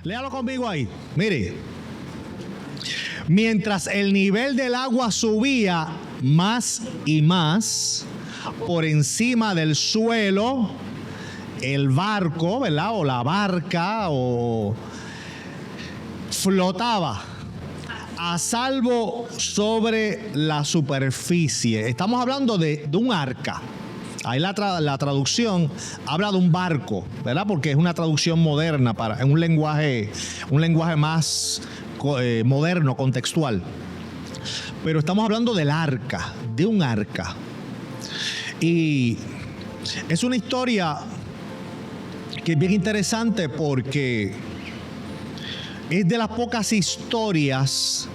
Léalo conmigo ahí. Mire. Mientras el nivel del agua subía más y más por encima del suelo, el barco, ¿verdad? O la barca, o flotaba a salvo sobre la superficie. Estamos hablando de un arca. Ahí la traducción habla de un barco, ¿verdad? Porque es una traducción moderna en un lenguaje más moderno, contextual. Pero estamos hablando del arca, de un arca. Y es una historia que es bien interesante porque es de las pocas historias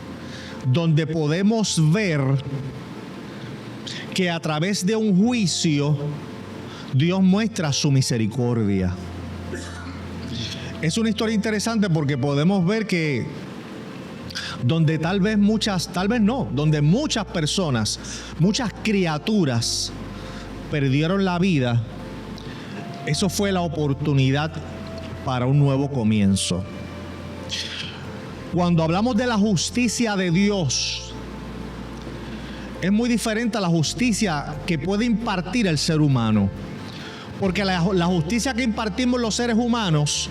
donde podemos ver que a través de un juicio Dios muestra su misericordia. Es una historia interesante porque podemos ver que donde donde muchas personas, muchas criaturas perdieron la vida, eso fue la oportunidad para un nuevo comienzo. Cuando hablamos de la justicia de Dios, es muy diferente a la justicia que puede impartir el ser humano. Porque la justicia que impartimos los seres humanos,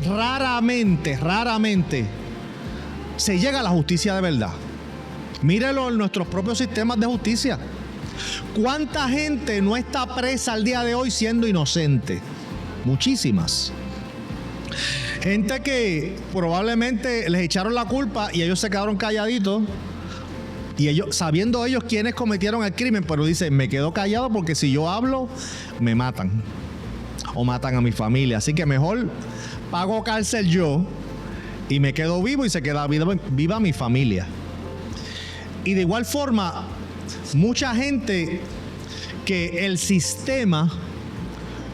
raramente se llega a la justicia de verdad. Mírelo en nuestros propios sistemas de justicia. ¿Cuánta gente no está presa al día de hoy siendo inocente? Muchísimas. Gente que probablemente les echaron la culpa y ellos se quedaron calladitos. Y ellos, sabiendo ellos quiénes cometieron el crimen, pero dicen, me quedo callado porque si yo hablo, me matan. O matan a mi familia. Así que mejor pago cárcel yo y me quedo vivo y se queda viva mi familia. Y de igual forma, mucha gente que el sistema,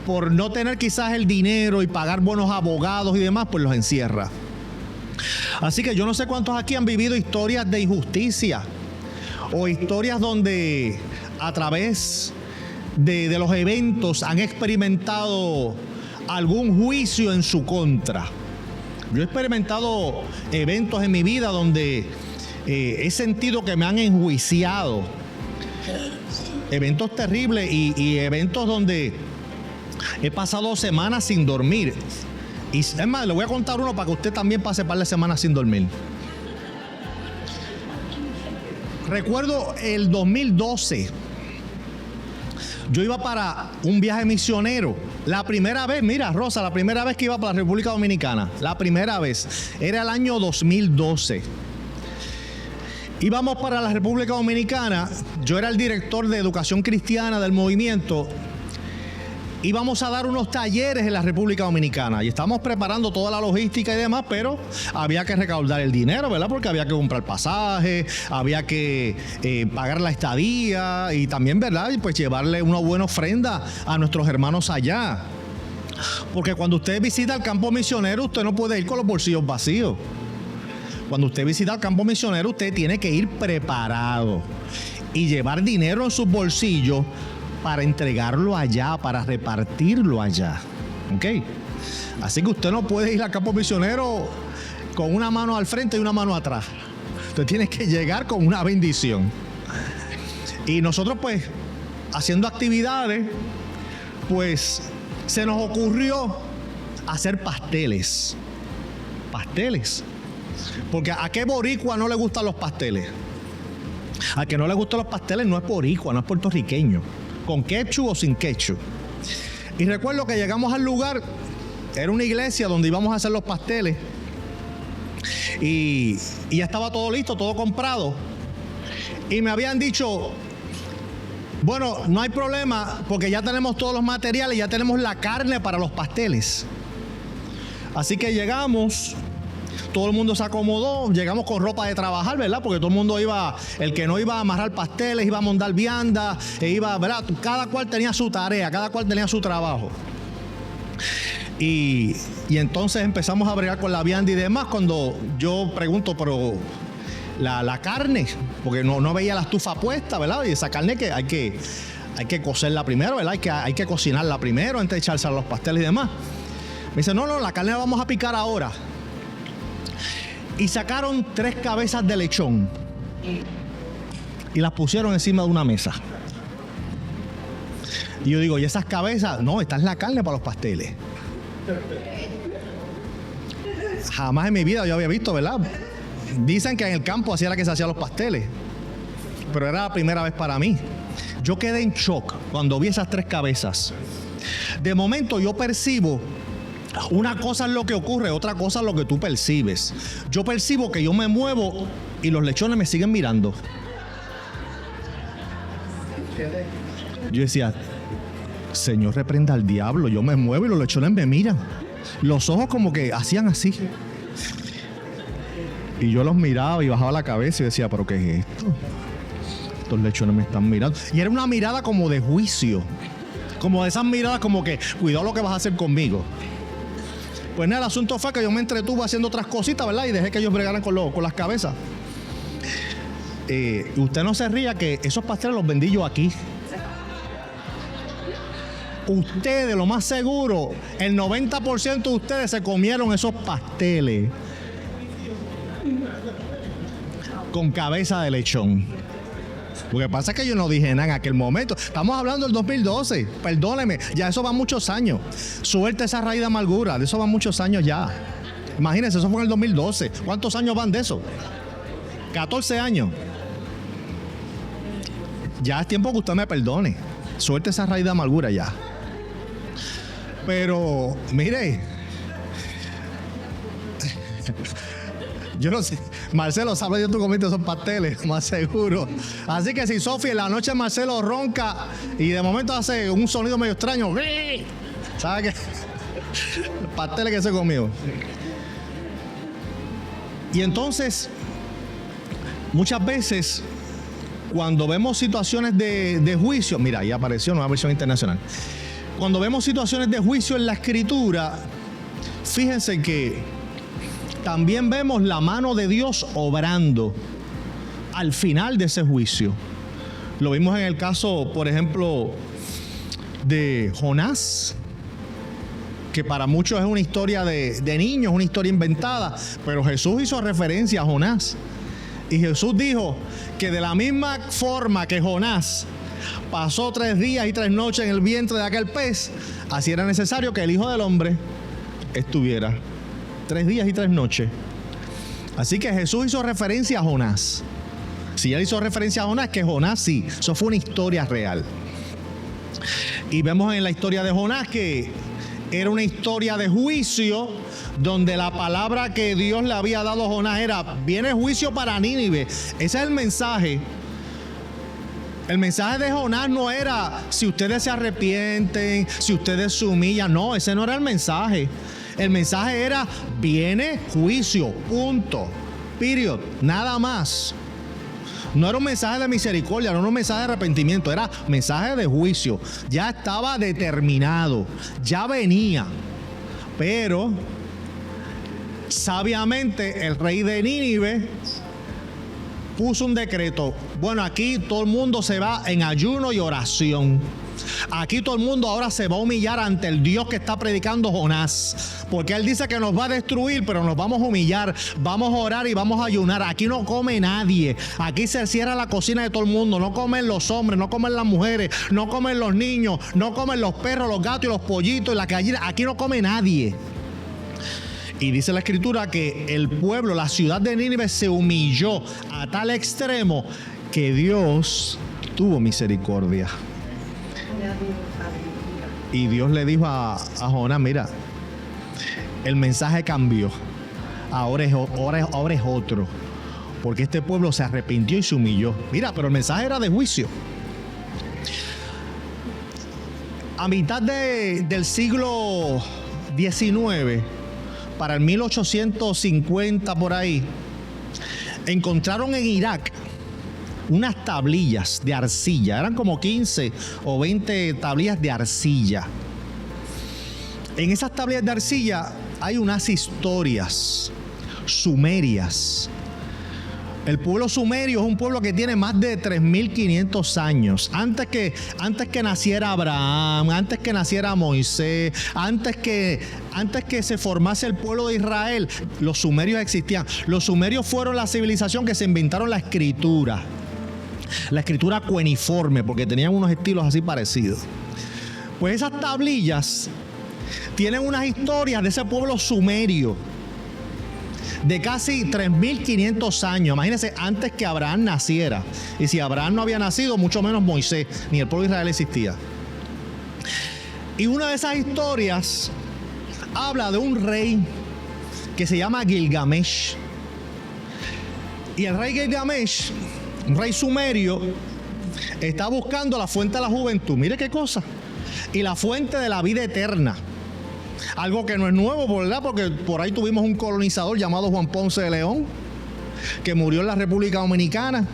por no tener quizás el dinero y pagar buenos abogados y demás, pues los encierra. Así que yo no sé cuántos aquí han vivido historias de injusticia o historias donde a través de los eventos han experimentado algún juicio en su contra. Yo he experimentado eventos en mi vida donde he sentido que me han enjuiciado. Eventos terribles y eventos donde he pasado semanas sin dormir. Y es más, le voy a contar uno para que usted también pase par de semanas sin dormir. Recuerdo el 2012. Yo iba para un viaje misionero. La primera vez, mira, Rosa, la primera vez que iba para la República Dominicana. La primera vez. Era el año 2012. Íbamos para la República Dominicana. Yo era el director de educación cristiana del movimiento. Íbamos a dar unos talleres en la República Dominicana y estábamos preparando toda la logística y demás, pero había que recaudar el dinero, ¿verdad? Porque había que comprar pasaje, había que pagar la estadía y también, ¿verdad? Y pues llevarle una buena ofrenda a nuestros hermanos allá. Porque cuando usted visita el campo misionero, usted no puede ir con los bolsillos vacíos. Cuando usted visita el campo misionero, usted tiene que ir preparado y llevar dinero en sus bolsillos para entregarlo allá, para repartirlo allá. ¿Ok? Así que usted no puede ir al campo misionero con una mano al frente y una mano atrás. Usted tiene que llegar con una bendición. Y nosotros pues, haciendo actividades, pues se nos ocurrió hacer pasteles. Pasteles. Porque ¿a qué boricua no le gustan los pasteles? A que no le gustan los pasteles no es boricua, no es puertorriqueño. Con ketchup o sin ketchup. Y recuerdo que llegamos al lugar, era una iglesia donde íbamos a hacer los pasteles. Y ya estaba todo listo, todo comprado. Y me habían dicho, bueno, no hay problema porque ya tenemos todos los materiales, ya tenemos la carne para los pasteles. Así que llegamos, todo el mundo se acomodó, llegamos con ropa de trabajar, ¿verdad? Porque todo el mundo iba, el que no iba a amarrar pasteles, iba a montar viandas, ¿verdad? Cada cual tenía su tarea, cada cual tenía su trabajo. Y entonces empezamos a bregar con la vianda y demás, cuando yo pregunto, pero la carne, porque no veía la estufa puesta, ¿verdad? Y esa carne que hay que cocerla primero, ¿verdad? Hay que cocinarla primero antes de echarse a los pasteles y demás. Me dice, no, la carne la vamos a picar ahora. y sacaron 3 cabezas de lechón y las pusieron encima de una mesa. Y yo digo, ¿y esas cabezas? No, esta es la carne para los pasteles. Jamás en mi vida yo había visto, ¿verdad? Dicen que en el campo así era que se hacían los pasteles, pero era la primera vez para mí. Yo quedé en shock cuando vi esas 3 cabezas. De momento yo percibo, una cosa es lo que ocurre, otra cosa es lo que tú percibes. Yo percibo que yo me muevo y los lechones me siguen mirando. Yo decía, Señor, reprenda al diablo. Yo me muevo y los lechones me miran. Los ojos como que hacían así. Y yo los miraba y bajaba la cabeza y decía, ¿pero qué es esto? Estos lechones me están mirando. Y era una mirada como de juicio. Como de esas miradas como que, cuidado lo que vas a hacer conmigo. Pues nada, el asunto fue que yo me entretuve haciendo otras cositas, ¿verdad? Y dejé que ellos bregaran con las cabezas. Usted no se ría que esos pasteles los vendí yo aquí. Ustedes, lo más seguro, el 90% de ustedes se comieron esos pasteles con cabeza de lechón. Lo que pasa es que yo no dije nada en aquel momento. Estamos hablando del 2012. Perdóneme, ya eso va muchos años. Suelta esa raíz de amargura. De eso van muchos años ya. Imagínense, eso fue en el 2012. ¿Cuántos años van de eso? 14 años. Ya es tiempo que usted me perdone. Suelte esa raíz de amargura ya. Pero, mire, yo no sé, Marcelo sabe que tú comiste esos pasteles, más seguro. Así que si Sofía en la noche Marcelo ronca y de momento hace un sonido medio extraño, ¿sabe qué? Los pasteles que se comió. Y entonces, muchas veces, cuando vemos situaciones de juicio, mira, ahí apareció nueva versión internacional. Cuando vemos situaciones de juicio en la Escritura, fíjense que también vemos la mano de Dios obrando al final de ese juicio. Lo vimos en el caso, por ejemplo, de Jonás, que para muchos es una historia de niños, una historia inventada, pero Jesús hizo referencia a Jonás. Y Jesús dijo que de la misma forma que Jonás pasó 3 días y 3 noches en el vientre de aquel pez, así era necesario que el Hijo del Hombre estuviera 3 días y 3 noches. Así que Jesús hizo referencia a Jonás. Si él hizo referencia a Jonás, que Jonás sí, eso fue una historia real. Y vemos en la historia de Jonás que era una historia de juicio, donde la palabra que Dios le había dado a Jonás era: viene juicio para Nínive. Ese es el mensaje. El mensaje de Jonás no era si ustedes se arrepienten, si ustedes se humillan. No, ese no era el mensaje. El mensaje era: viene juicio, punto, period, nada más. No era un mensaje de misericordia, no era un mensaje de arrepentimiento, era mensaje de juicio. Ya estaba determinado, ya venía. Pero sabiamente el rey de Nínive puso un decreto: bueno, aquí todo el mundo se va en ayuno y oración. Aquí todo el mundo ahora se va a humillar ante el Dios que está predicando Jonás, porque él dice que nos va a destruir, pero nos vamos a humillar, vamos a orar y vamos a ayunar. Aquí no come nadie, aquí se cierra la cocina de todo el mundo, no comen los hombres, no comen las mujeres, no comen los niños, no comen los perros, los gatos y los pollitos y las gallinas. Aquí no come nadie. Y dice la Escritura que el pueblo, la ciudad de Nínive, se humilló a tal extremo que Dios tuvo misericordia. Y Dios le dijo a Jonás: mira, el mensaje cambió. Ahora es otro. Porque este pueblo se arrepintió y se humilló. Mira, pero el mensaje era de juicio. A mitad del siglo XIX, para el 1850 por ahí, encontraron en Irak unas tablillas de arcilla. Eran como 15 o 20 tablillas de arcilla. En esas tablillas de arcilla hay unas historias sumerias El pueblo sumerio es un pueblo que tiene más de 3.500 años. Antes que naciera Abraham, antes que naciera Moisés, antes que se formase el pueblo de Israel, los sumerios existían. Los sumerios fueron la civilización que se inventaron la escritura cuneiforme, porque tenían unos estilos así parecidos. Pues esas tablillas tienen unas historias de ese pueblo sumerio de casi 3.500 años. Imagínense, antes que Abraham naciera. Y si Abraham no había nacido, mucho menos Moisés, ni el pueblo de Israel existía. Y una de esas historias habla de un rey que se llama Gilgamesh. Y el rey Gilgamesh, un rey sumerio, está buscando la fuente de la juventud. Mire qué cosa. Y la fuente de la vida eterna. Algo que no es nuevo, ¿verdad? Porque por ahí tuvimos un colonizador llamado Juan Ponce de León, que murió en la República Dominicana,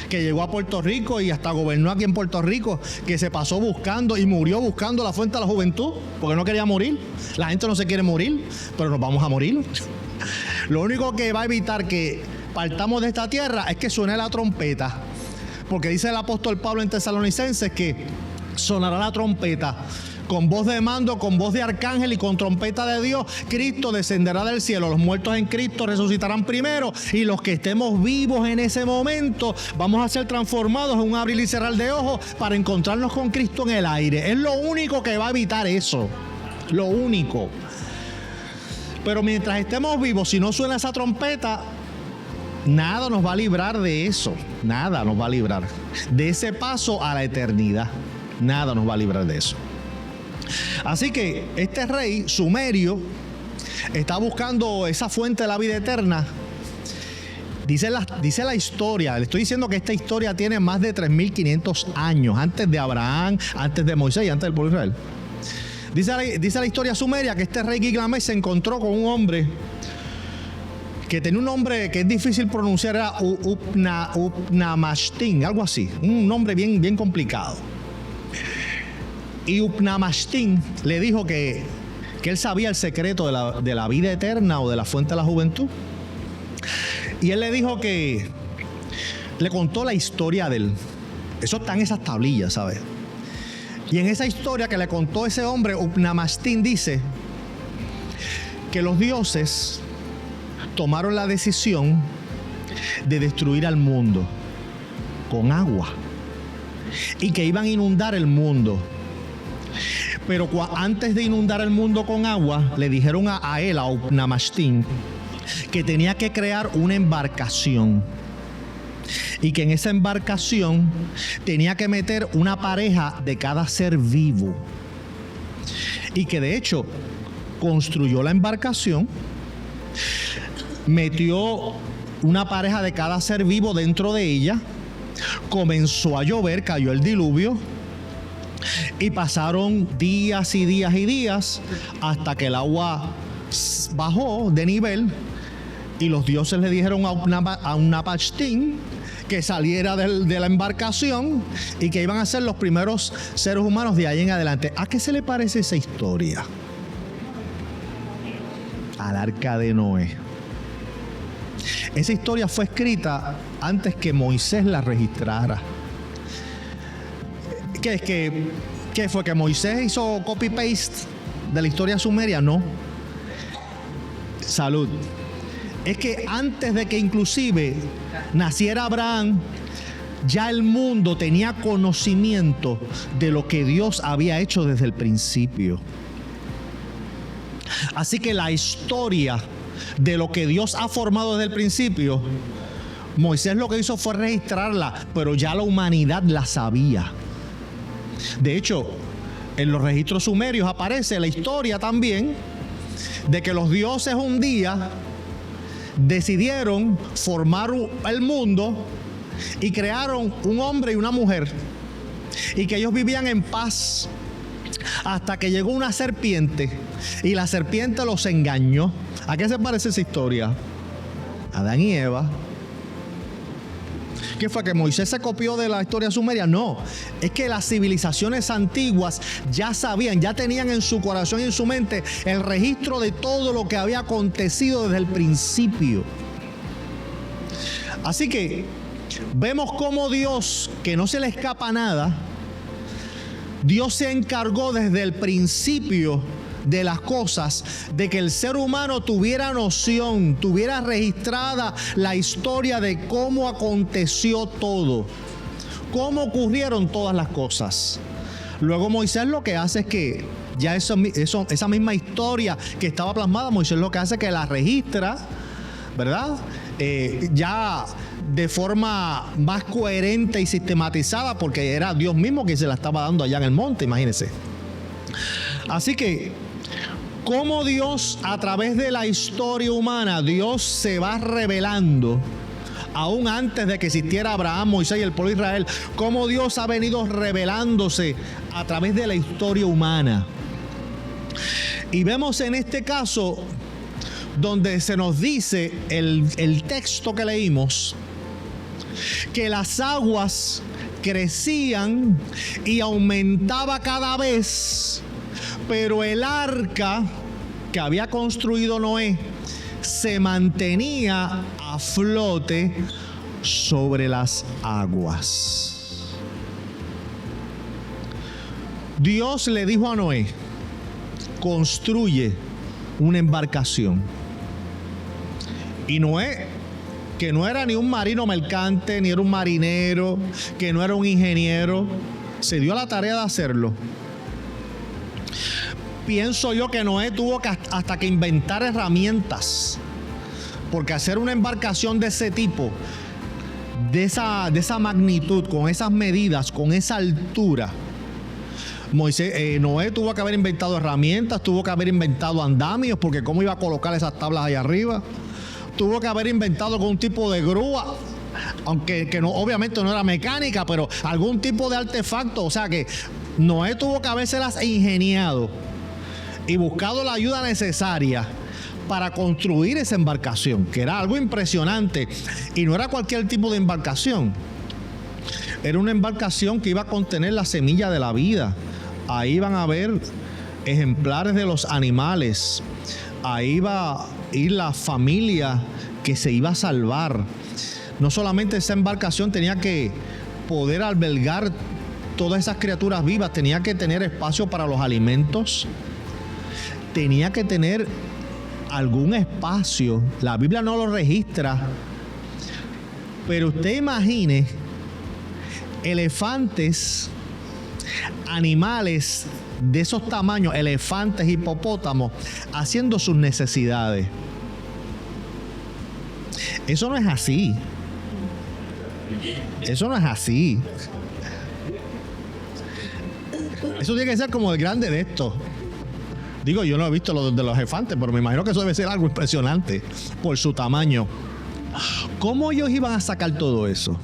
que llegó a Puerto Rico y hasta gobernó aquí en Puerto Rico, que se pasó buscando y murió buscando la fuente de la juventud, porque no quería morir. La gente no se quiere morir, pero nos vamos a morir. Lo único que va a evitar que partamos de esta tierra es que suene la trompeta, porque dice el apóstol Pablo en Tesalonicenses que sonará la trompeta. Con voz de mando, con voz de arcángel y con trompeta de Dios, Cristo descenderá del cielo. Los muertos en Cristo resucitarán primero y los que estemos vivos en ese momento vamos a ser transformados en un abrir y cerrar de ojos para encontrarnos con Cristo en el aire. Es lo único que va a evitar eso. Lo único. Pero mientras estemos vivos, si no suena esa trompeta, nada nos va a librar de eso. Nada nos va a librar de ese paso a la eternidad. Nada nos va a librar de eso. Así que este rey sumerio está buscando esa fuente de la vida eterna. Dice la historia, le estoy diciendo que esta historia tiene más de 3.500 años, antes de Abraham, antes de Moisés y antes del pueblo de Israel. Dice la historia sumeria que este rey Gilgamesh se encontró con un hombre que tenía un nombre que es difícil pronunciar, era Upnamashtin, algo así, un nombre bien, bien complicado. Y Upnamashtin le dijo que él sabía el secreto de la vida eterna o de la fuente de la juventud. Y él le dijo que le contó la historia de él. Eso está en esas tablillas, ¿sabes? Y en esa historia que le contó ese hombre, Upnamashtin dice que los dioses tomaron la decisión de destruir al mundo con agua y que iban a inundar el mundo. Pero antes de inundar el mundo con agua, le dijeron a él, a Upnamashtin, que tenía que crear una embarcación. Y que en esa embarcación tenía que meter una pareja de cada ser vivo. Y que de hecho construyó la embarcación, metió una pareja de cada ser vivo dentro de ella, comenzó a llover, cayó el diluvio. Y pasaron días y días y días hasta que el agua bajó de nivel y los dioses le dijeron a Upnamashtin que saliera de la embarcación y que iban a ser los primeros seres humanos de ahí en adelante. ¿A qué se le parece esa historia? Al arca de Noé. Esa historia fue escrita antes que Moisés la registrara. ¿Qué fue? ¿Que Moisés hizo copy-paste de la historia sumeria? No. Salud. Es que antes de que inclusive naciera Abraham, ya el mundo tenía conocimiento de lo que Dios había hecho desde el principio. Así que la historia de lo que Dios ha formado desde el principio, Moisés lo que hizo fue registrarla, pero ya la humanidad la sabía. De hecho, en los registros sumerios aparece la historia también de que los dioses un día decidieron formar el mundo y crearon un hombre y una mujer y que ellos vivían en paz hasta que llegó una serpiente y la serpiente los engañó. ¿A qué se parece esa historia? Adán y Eva. ¿Qué fue? ¿Que Moisés se copió de la historia sumeria? No, es que las civilizaciones antiguas ya sabían, ya tenían en su corazón y en su mente el registro de todo lo que había acontecido desde el principio. Así que vemos cómo Dios, que no se le escapa nada, Dios se encargó desde el principio de las cosas, de que el ser humano tuviera noción, tuviera registrada la historia de cómo aconteció todo, cómo ocurrieron todas las cosas. Luego Moisés lo que hace es que ya esa misma historia que estaba plasmada, Moisés lo que hace es que la registra, ¿verdad? Ya de forma más coherente y sistematizada, porque era Dios mismo quien se la estaba dando allá en el monte, imagínense. Así que, cómo Dios, a través de la historia humana, Dios se va revelando, aún antes de que existiera Abraham, Moisés y el pueblo de Israel, cómo Dios ha venido revelándose a través de la historia humana. Y vemos en este caso, donde se nos dice el texto que leímos, que las aguas crecían y aumentaba cada vez, pero el arca que había construido Noé se mantenía a flote sobre las aguas. Dios le dijo a Noé: construye una embarcación. Y Noé, que no era ni un marino mercante, ni era un marinero, que no era un ingeniero, se dio a la tarea de hacerlo. Pienso yo que Noé tuvo que hasta que inventar herramientas, porque hacer una embarcación de ese tipo, de esa magnitud, con esas medidas, con esa altura, Noé tuvo que haber inventado herramientas, tuvo que haber inventado andamios, porque cómo iba a colocar esas tablas allá arriba. Tuvo que haber inventado algún tipo de grúa, aunque no, obviamente no era mecánica, pero algún tipo de artefacto. O sea que Noé tuvo que habérselas ingeniado y buscado la ayuda necesaria para construir esa embarcación, que era algo impresionante. Y no era cualquier tipo de embarcación. Era una embarcación que iba a contener la semilla de la vida. Ahí iban a haber ejemplares de los animales. Ahí iba a ir la familia que se iba a salvar. No solamente esa embarcación tenía que poder albergar todas esas criaturas vivas, tenía que tener espacio para los alimentos, tenía que tener algún espacio. La Biblia no lo registra, pero usted imagine elefantes, animales de esos tamaños, elefantes, hipopótamos, haciendo sus necesidades. Eso no es así. Eso no es así. Eso tiene que ser como el grande de esto. Digo, yo no he visto lo de los elefantes, pero me imagino que eso debe ser algo impresionante por su tamaño. ¿Cómo ellos iban a sacar todo eso?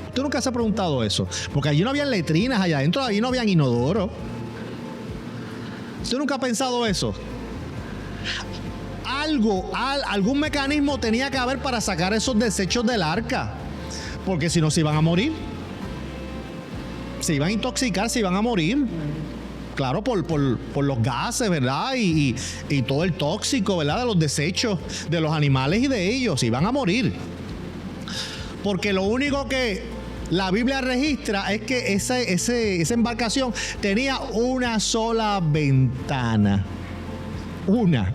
¿Usted nunca se ha preguntado eso? Porque allí no habían letrinas, allá adentro allí no habían inodoro. ¿Usted nunca ha pensado eso? Algún mecanismo tenía que haber para sacar esos desechos del arca, porque si no se iban a morir, se iban a intoxicar, se iban a morir. Claro, por los gases, ¿verdad? Y todo el tóxico, ¿verdad? De los desechos de los animales y de ellos, se iban a morir. Porque lo único que la Biblia registra es que esa embarcación tenía una sola ventana. Una.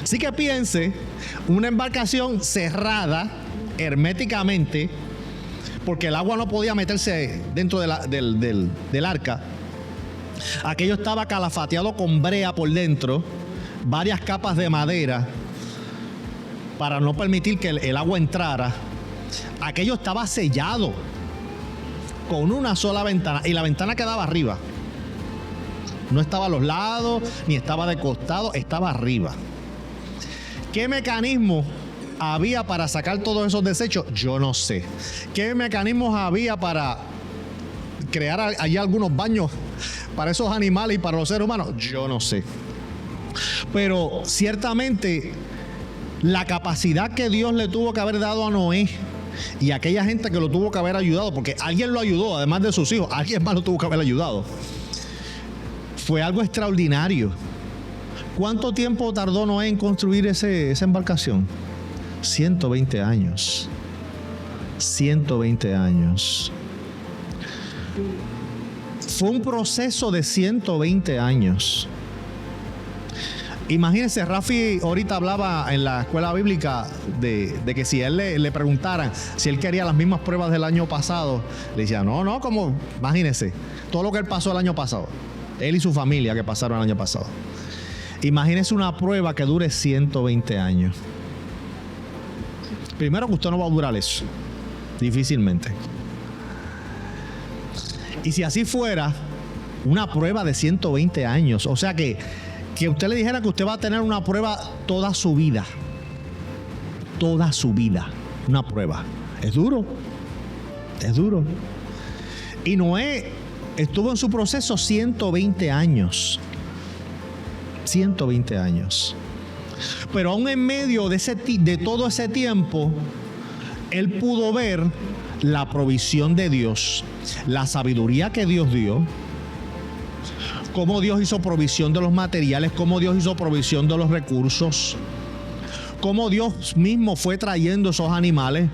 Así que piense, una embarcación cerrada herméticamente, porque el agua no podía meterse dentro del arca. Aquello estaba calafateado con brea por dentro, varias capas de madera para no permitir que el agua entrara. Aquello estaba sellado con una sola ventana, y la ventana quedaba arriba. No estaba a los lados, ni estaba de costado, estaba arriba. ¿Qué mecanismo había para sacar todos esos desechos? Yo no sé. ¿Qué mecanismos había para crear allí algunos baños para esos animales y para los seres humanos? Yo no sé. Pero ciertamente la capacidad que Dios le tuvo que haber dado a Noé y a aquella gente que lo tuvo que haber ayudado, porque alguien lo ayudó, además de sus hijos, alguien más lo tuvo que haber ayudado, fue algo extraordinario. ¿Cuánto tiempo tardó Noé en construir esa embarcación? 120 años. 120 años. Fue un proceso de 120 años. Imagínense, Rafi ahorita hablaba en la escuela bíblica de que si él le preguntaran si él quería las mismas pruebas del año pasado, le decía, no, como, imagínense, todo lo que él pasó el año pasado, él y su familia que pasaron el año pasado. Imagínense una prueba que dure 120 años. Primero que usted no va a durar eso, difícilmente. Y si así fuera, una prueba de 120 años, o sea que usted le dijera que usted va a tener una prueba toda su vida. Toda su vida. Una prueba. Es duro. Es duro. Y Noé estuvo en su proceso 120 años. 120 años. Pero aún en medio de todo ese tiempo, él pudo ver la provisión de Dios, la sabiduría que Dios dio, cómo Dios hizo provisión de los materiales, cómo Dios hizo provisión de los recursos, cómo Dios mismo fue trayendo esos animales,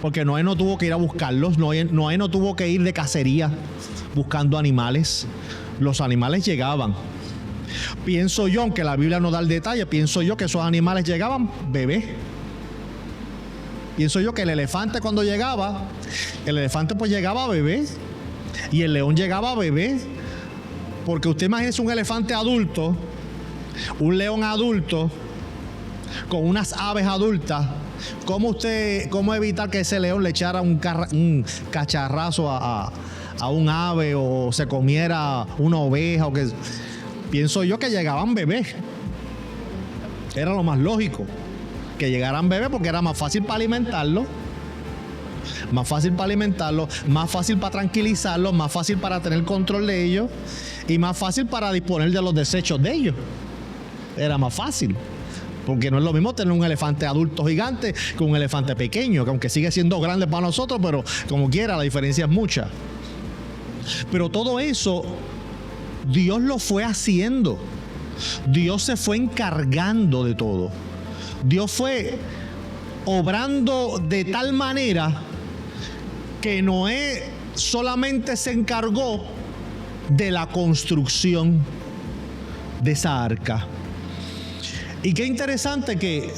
porque Noé no tuvo que ir a buscarlos, Noé no tuvo que ir de cacería buscando animales, los animales llegaban. Pienso yo, aunque la Biblia no da el detalle, pienso yo que esos animales llegaban bebés. Pienso yo que el elefante cuando llegaba, el elefante pues llegaba bebé y el león llegaba bebé. Porque usted imagínese un elefante adulto, un león adulto, con unas aves adultas. ¿Cómo evitar que ese león le echara un cacharrazo a un ave o se comiera una oveja? Pienso yo que llegaban bebés. Era lo más lógico, que llegaran bebés porque era más fácil para alimentarlo. Más fácil para tranquilizarlos, más fácil para tener control de ellos y más fácil para disponer de los desechos de ellos. Era más fácil, porque no es lo mismo tener un elefante adulto gigante que un elefante pequeño, que aunque sigue siendo grande para nosotros, pero como quiera la diferencia es mucha. Pero todo eso Dios lo fue haciendo. Dios se fue encargando de todo. Dios fue obrando de tal manera que Noé solamente se encargó de la construcción de esa arca. Y qué interesante que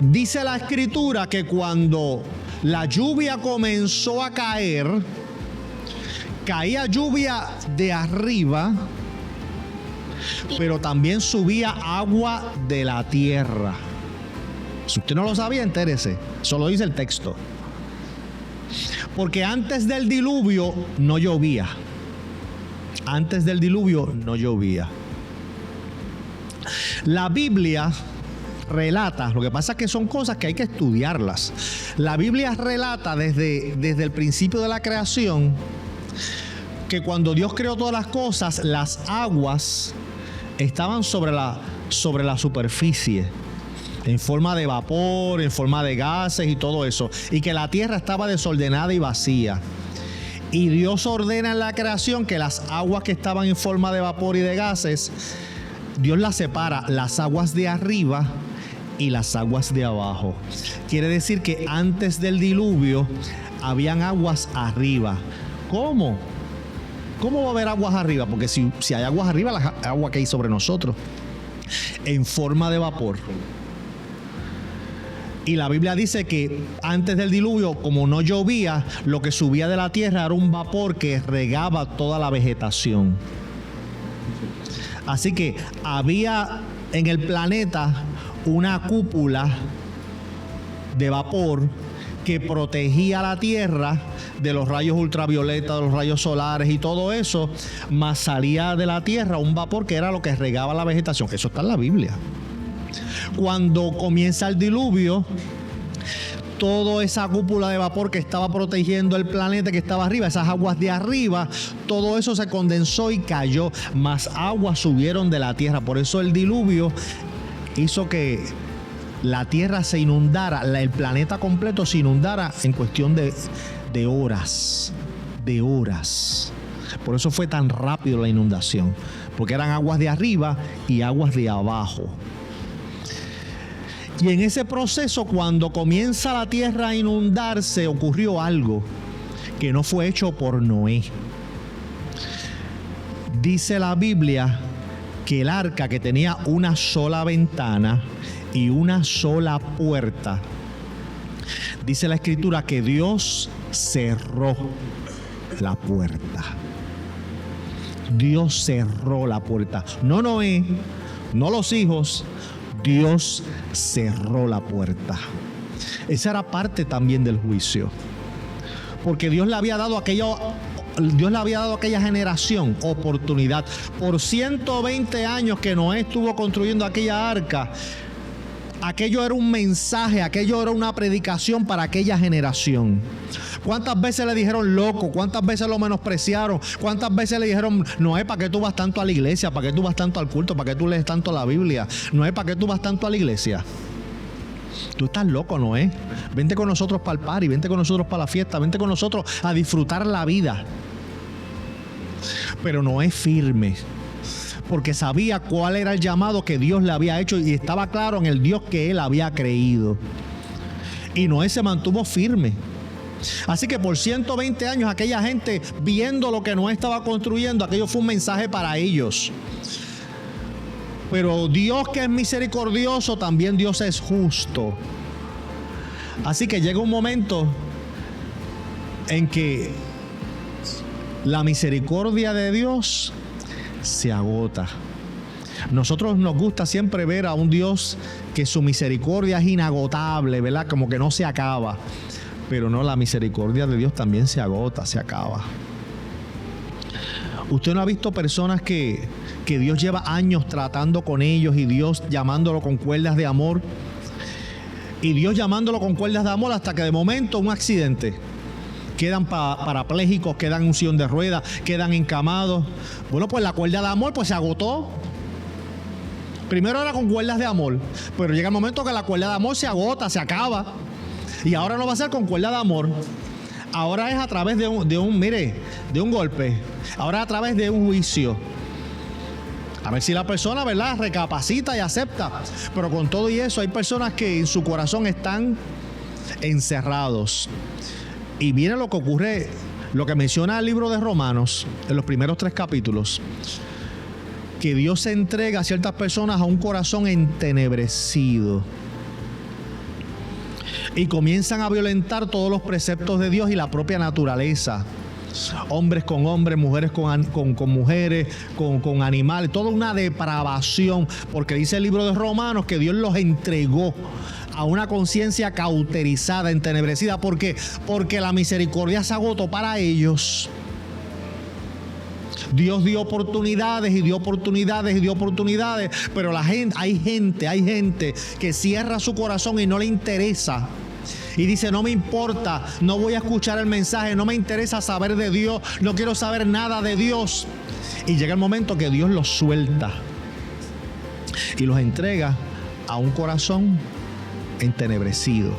dice la Escritura que cuando la lluvia comenzó a caer, caía lluvia de arriba, pero también subía agua de la tierra. Si usted no lo sabía, entérese. Solo dice el texto. Porque antes del diluvio no llovía. Antes del diluvio no llovía. La Biblia relata, lo que pasa es que son cosas que hay que estudiarlas. La Biblia relata desde el principio de la creación que cuando Dios creó todas las cosas, las aguas estaban sobre la superficie, en forma de vapor, en forma de gases y todo eso, y que la tierra estaba desordenada y vacía. Y Dios ordena en la creación que las aguas que estaban en forma de vapor y de gases, Dios las separa, las aguas de arriba y las aguas de abajo. Quiere decir que antes del diluvio habían aguas arriba. ¿Cómo? ¿Cómo va a haber aguas arriba? Porque si hay aguas arriba, la agua que hay sobre nosotros, en forma de vapor. Y la Biblia dice que antes del diluvio, como no llovía, lo que subía de la tierra era un vapor que regaba toda la vegetación. Así que había en el planeta una cúpula de vapor que protegía la tierra de los rayos ultravioletas, de los rayos solares y todo eso, más salía de la tierra un vapor que era lo que regaba la vegetación. Eso está en la Biblia. Cuando comienza el diluvio, toda esa cúpula de vapor que estaba protegiendo el planeta que estaba arriba, esas aguas de arriba, todo eso se condensó y cayó, más aguas subieron de la tierra. Por eso el diluvio hizo que la tierra se inundara, el planeta completo se inundara en cuestión de horas. Por eso fue tan rápido la inundación, porque eran aguas de arriba y aguas de abajo. Y en ese proceso, cuando comienza la tierra a inundarse, ocurrió algo que no fue hecho por Noé. Dice la Biblia que el arca, que tenía una sola ventana y una sola puerta, dice la Escritura que Dios cerró la puerta. Dios cerró la puerta. No Noé, no los hijos. Dios cerró la puerta. Esa era parte también del juicio. Porque Dios le había dado a aquella generación oportunidad. Por 120 años que Noé estuvo construyendo aquella arca, aquello era un mensaje, aquello era una predicación para aquella generación. ¿Cuántas veces le dijeron loco? ¿Cuántas veces lo menospreciaron? ¿Cuántas veces le dijeron, Noé, ¿para qué tú vas tanto a la iglesia? ¿Para qué tú vas tanto al culto? ¿Para qué tú lees tanto la Biblia? Noé, ¿para qué tú vas tanto a la iglesia? Tú estás loco, Noé. Vente con nosotros para el party, vente con nosotros para la fiesta, vente con nosotros a disfrutar la vida. Pero Noé firme, porque sabía cuál era el llamado que Dios le había hecho y estaba claro en el Dios que él había creído. Y Noé se mantuvo firme. Así que por 120 años aquella gente, viendo lo que Noé estaba construyendo, aquello fue un mensaje para ellos. Pero Dios, que es misericordioso, también Dios es justo. Así que llega un momento en que la misericordia de Dios se agota. Nosotros nos gusta siempre ver a un Dios que su misericordia es inagotable, ¿verdad? Como que no se acaba. Pero no, la misericordia de Dios también se agota, se acaba. ¿Usted no ha visto personas que Dios lleva años tratando con ellos y Dios llamándolo con cuerdas de amor? Y Dios llamándolo con cuerdas de amor hasta que de momento un accidente. Quedan parapléjicos, quedan en sillón de ruedas, quedan encamados. Bueno, pues la cuerda de amor pues se agotó. Primero era con cuerdas de amor, pero llega el momento que la cuerda de amor se agota, se acaba. Y ahora no va a ser con cuerda de amor. Ahora es a través de un golpe. Ahora es a través de un juicio. A ver si la persona, ¿verdad?, recapacita y acepta. Pero con todo y eso, hay personas que en su corazón están encerrados. Y viene lo que ocurre, lo que menciona el libro de Romanos, en los primeros 3 capítulos, que Dios se entrega a ciertas personas a un corazón entenebrecido. Y comienzan a violentar todos los preceptos de Dios y la propia naturaleza. Hombres con hombres, mujeres con mujeres, con animales, toda una depravación, porque dice el libro de Romanos que Dios los entregó a una conciencia cauterizada, entenebrecida. ¿Por qué? Porque la misericordia se agotó para ellos. Dios dio oportunidades y dio oportunidades y dio oportunidades, pero hay gente que cierra su corazón y no le interesa. Y dice, no me importa, no voy a escuchar el mensaje, no me interesa saber de Dios, no quiero saber nada de Dios. Y llega el momento que Dios los suelta y los entrega a un corazón entenebrecido.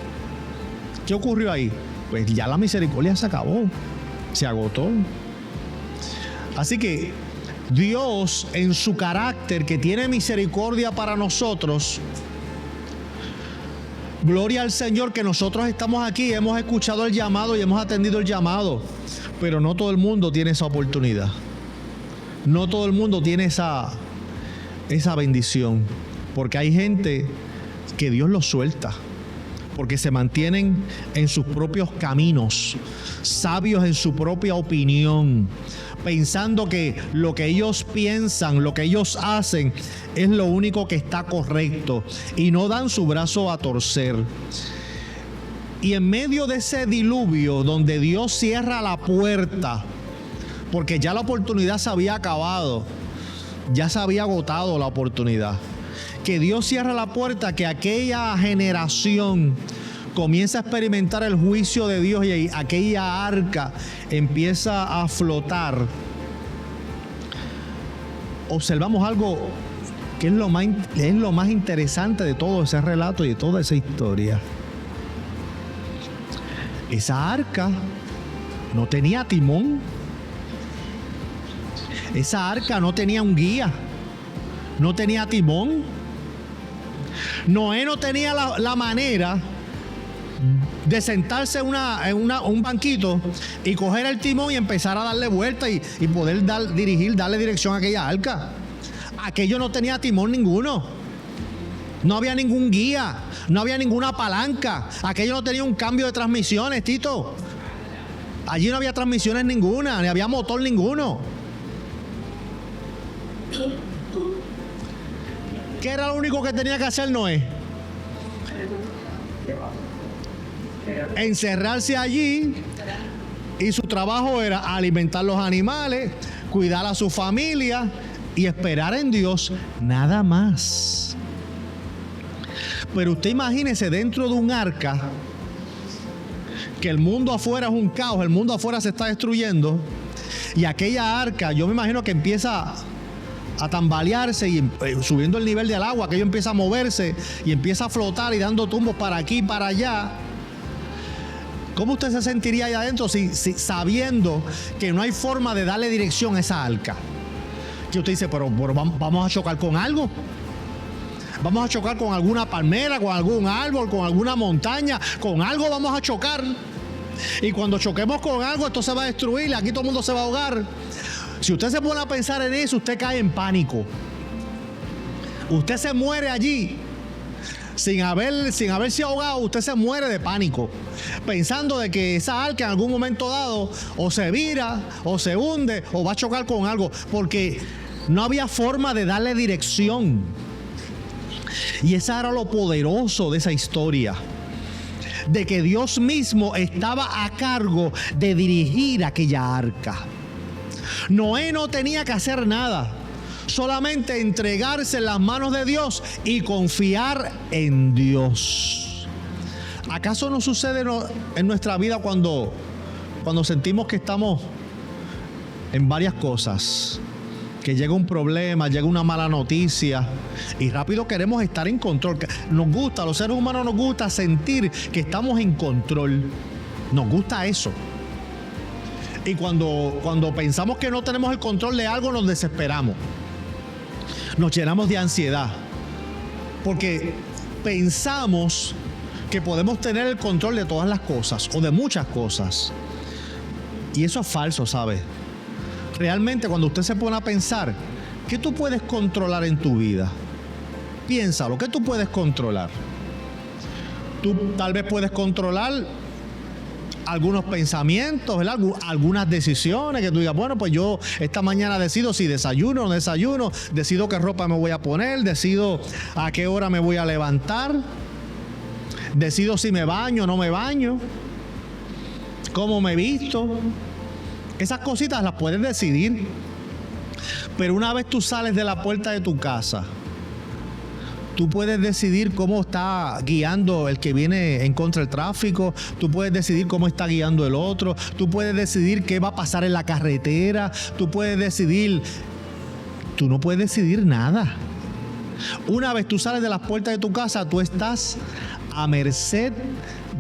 ¿Qué ocurrió ahí? Pues ya la misericordia se acabó, se agotó. Así que Dios, en su carácter, que tiene misericordia para nosotros, gloria al Señor que nosotros estamos aquí, hemos escuchado el llamado y hemos atendido el llamado, pero no todo el mundo tiene esa oportunidad. No todo el mundo tiene esa bendición, porque hay gente que Dios los suelta, porque se mantienen en sus propios caminos, sabios en su propia opinión, pensando que lo que ellos piensan, lo que ellos hacen es lo único que está correcto, y no dan su brazo a torcer. Y en medio de ese diluvio donde Dios cierra la puerta, porque ya la oportunidad se había acabado, ya se había agotado la oportunidad, que Dios cierra la puerta, que aquella generación comienza a experimentar el juicio de Dios y aquella arca empieza a flotar. Observamos algo que es lo más interesante de todo ese relato y de toda esa historia. Esa arca no tenía timón, esa arca no tenía un guía, no tenía timón. Noé no tenía la manera de sentarse en un banquito y coger el timón y empezar a darle vuelta y poder darle dirección a aquella arca. Aquello no tenía timón ninguno. No había ningún guía, no había ninguna palanca. Aquello no tenía un cambio de transmisiones, Tito. Allí no había transmisiones ninguna, ni había motor ninguno. ¿Qué era lo único que tenía que hacer Noé? Encerrarse allí, y su trabajo era alimentar los animales, cuidar a su familia y esperar en Dios, nada más. Pero usted imagínese dentro de un arca, que el mundo afuera es un caos, el mundo afuera se está destruyendo, y aquella arca, yo me imagino que empieza a tambalearse y subiendo el nivel del agua, aquello empieza a moverse y empieza a flotar y dando tumbos para aquí y para allá. ¿Cómo usted se sentiría ahí adentro sabiendo que no hay forma de darle dirección a esa arca? Que usted dice, pero vamos a chocar con algo. Vamos a chocar con alguna palmera, con algún árbol, con alguna montaña, con algo vamos a chocar. Y cuando choquemos con algo, esto se va a destruir, aquí todo el mundo se va a ahogar. Si usted se pone a pensar en eso, usted cae en pánico. Usted se muere allí. Sin haberse ahogado, usted se muere de pánico, pensando de que esa arca en algún momento dado o se vira, o se hunde, o va a chocar con algo, porque no había forma de darle dirección. Y ese era lo poderoso de esa historia, de que Dios mismo estaba a cargo de dirigir aquella arca. Noé no tenía que hacer nada, solamente entregarse en las manos de Dios y confiar en Dios. ¿Acaso no sucede en nuestra vida cuando sentimos que estamos en varias cosas? Que llega un problema, llega una mala noticia y rápido queremos estar en control. Nos gusta, a los seres humanos nos gusta sentir que estamos en control. Nos gusta eso. Y cuando pensamos que no tenemos el control de algo, nos desesperamos. Nos llenamos de ansiedad. Porque pensamos que podemos tener el control de todas las cosas o de muchas cosas. Y eso es falso, ¿sabes? Realmente cuando usted se pone a pensar, ¿qué tú puedes controlar en tu vida? Piénsalo, ¿qué tú puedes controlar? Tú tal vez puedes controlar algunos pensamientos, ¿verdad? Algunas decisiones que tú digas, bueno, pues yo esta mañana decido si desayuno o no desayuno, decido qué ropa me voy a poner, decido a qué hora me voy a levantar, decido si me baño o no me baño, cómo me visto. Esas cositas las puedes decidir. Pero una vez tú sales de la puerta de tu casa, tú puedes decidir cómo está guiando el que viene en contra del tráfico, tú puedes decidir cómo está guiando el otro, tú puedes decidir qué va a pasar en la carretera, tú no puedes decidir nada. Una vez tú sales de las puertas de tu casa, tú estás a merced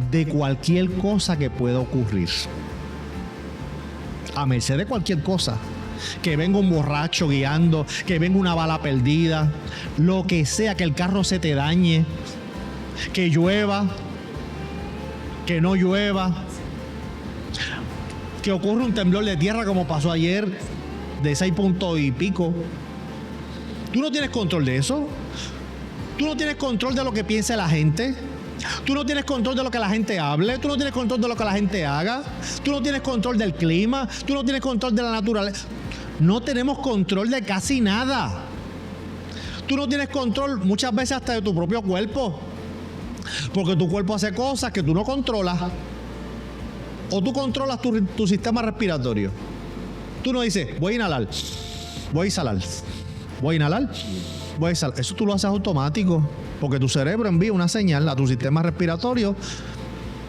de cualquier cosa que pueda ocurrir. A merced de cualquier cosa. Que venga un borracho guiando, que venga una bala perdida, lo que sea, que el carro se te dañe, que llueva, que no llueva, que ocurra un temblor de tierra como pasó ayer de 6 puntos y pico. Tú no tienes control de eso. Tú no tienes control de lo que piense la gente. Tú no tienes control de lo que la gente hable, tú no tienes control de lo que la gente haga, tú no tienes control del clima, tú no tienes control de la naturaleza. No tenemos control de casi nada. Tú no tienes control muchas veces hasta de tu propio cuerpo, porque tu cuerpo hace cosas que tú no controlas. O tú controlas tu sistema respiratorio. Tú no dices, voy a inhalar, voy a exhalar, voy a inhalar, voy a exhalar. Eso tú lo haces automático. Porque tu cerebro envía una señal a tu sistema respiratorio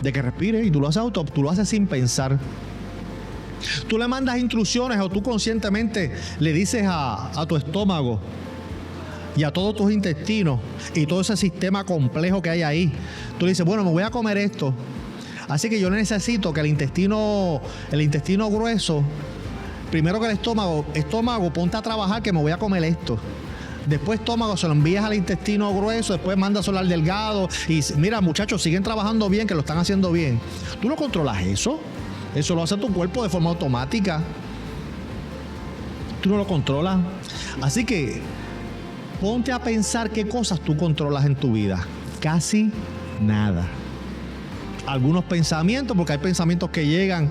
de que respire y tú lo haces sin pensar. Tú le mandas instrucciones o tú conscientemente le dices a tu estómago y a todos tus intestinos y todo ese sistema complejo que hay ahí. Tú le dices, bueno, me voy a comer esto. Así que yo necesito que el intestino grueso primero que el estómago, ponte a trabajar que me voy a comer esto. Después estómago, se lo envías al intestino grueso, después mándaselo al delgado. Y mira, muchachos, siguen trabajando bien, que lo están haciendo bien. ¿Tú no controlas eso? Eso lo hace tu cuerpo de forma automática. Tú no lo controlas. Así que ponte a pensar qué cosas tú controlas en tu vida. Casi nada. Algunos pensamientos, porque hay pensamientos que llegan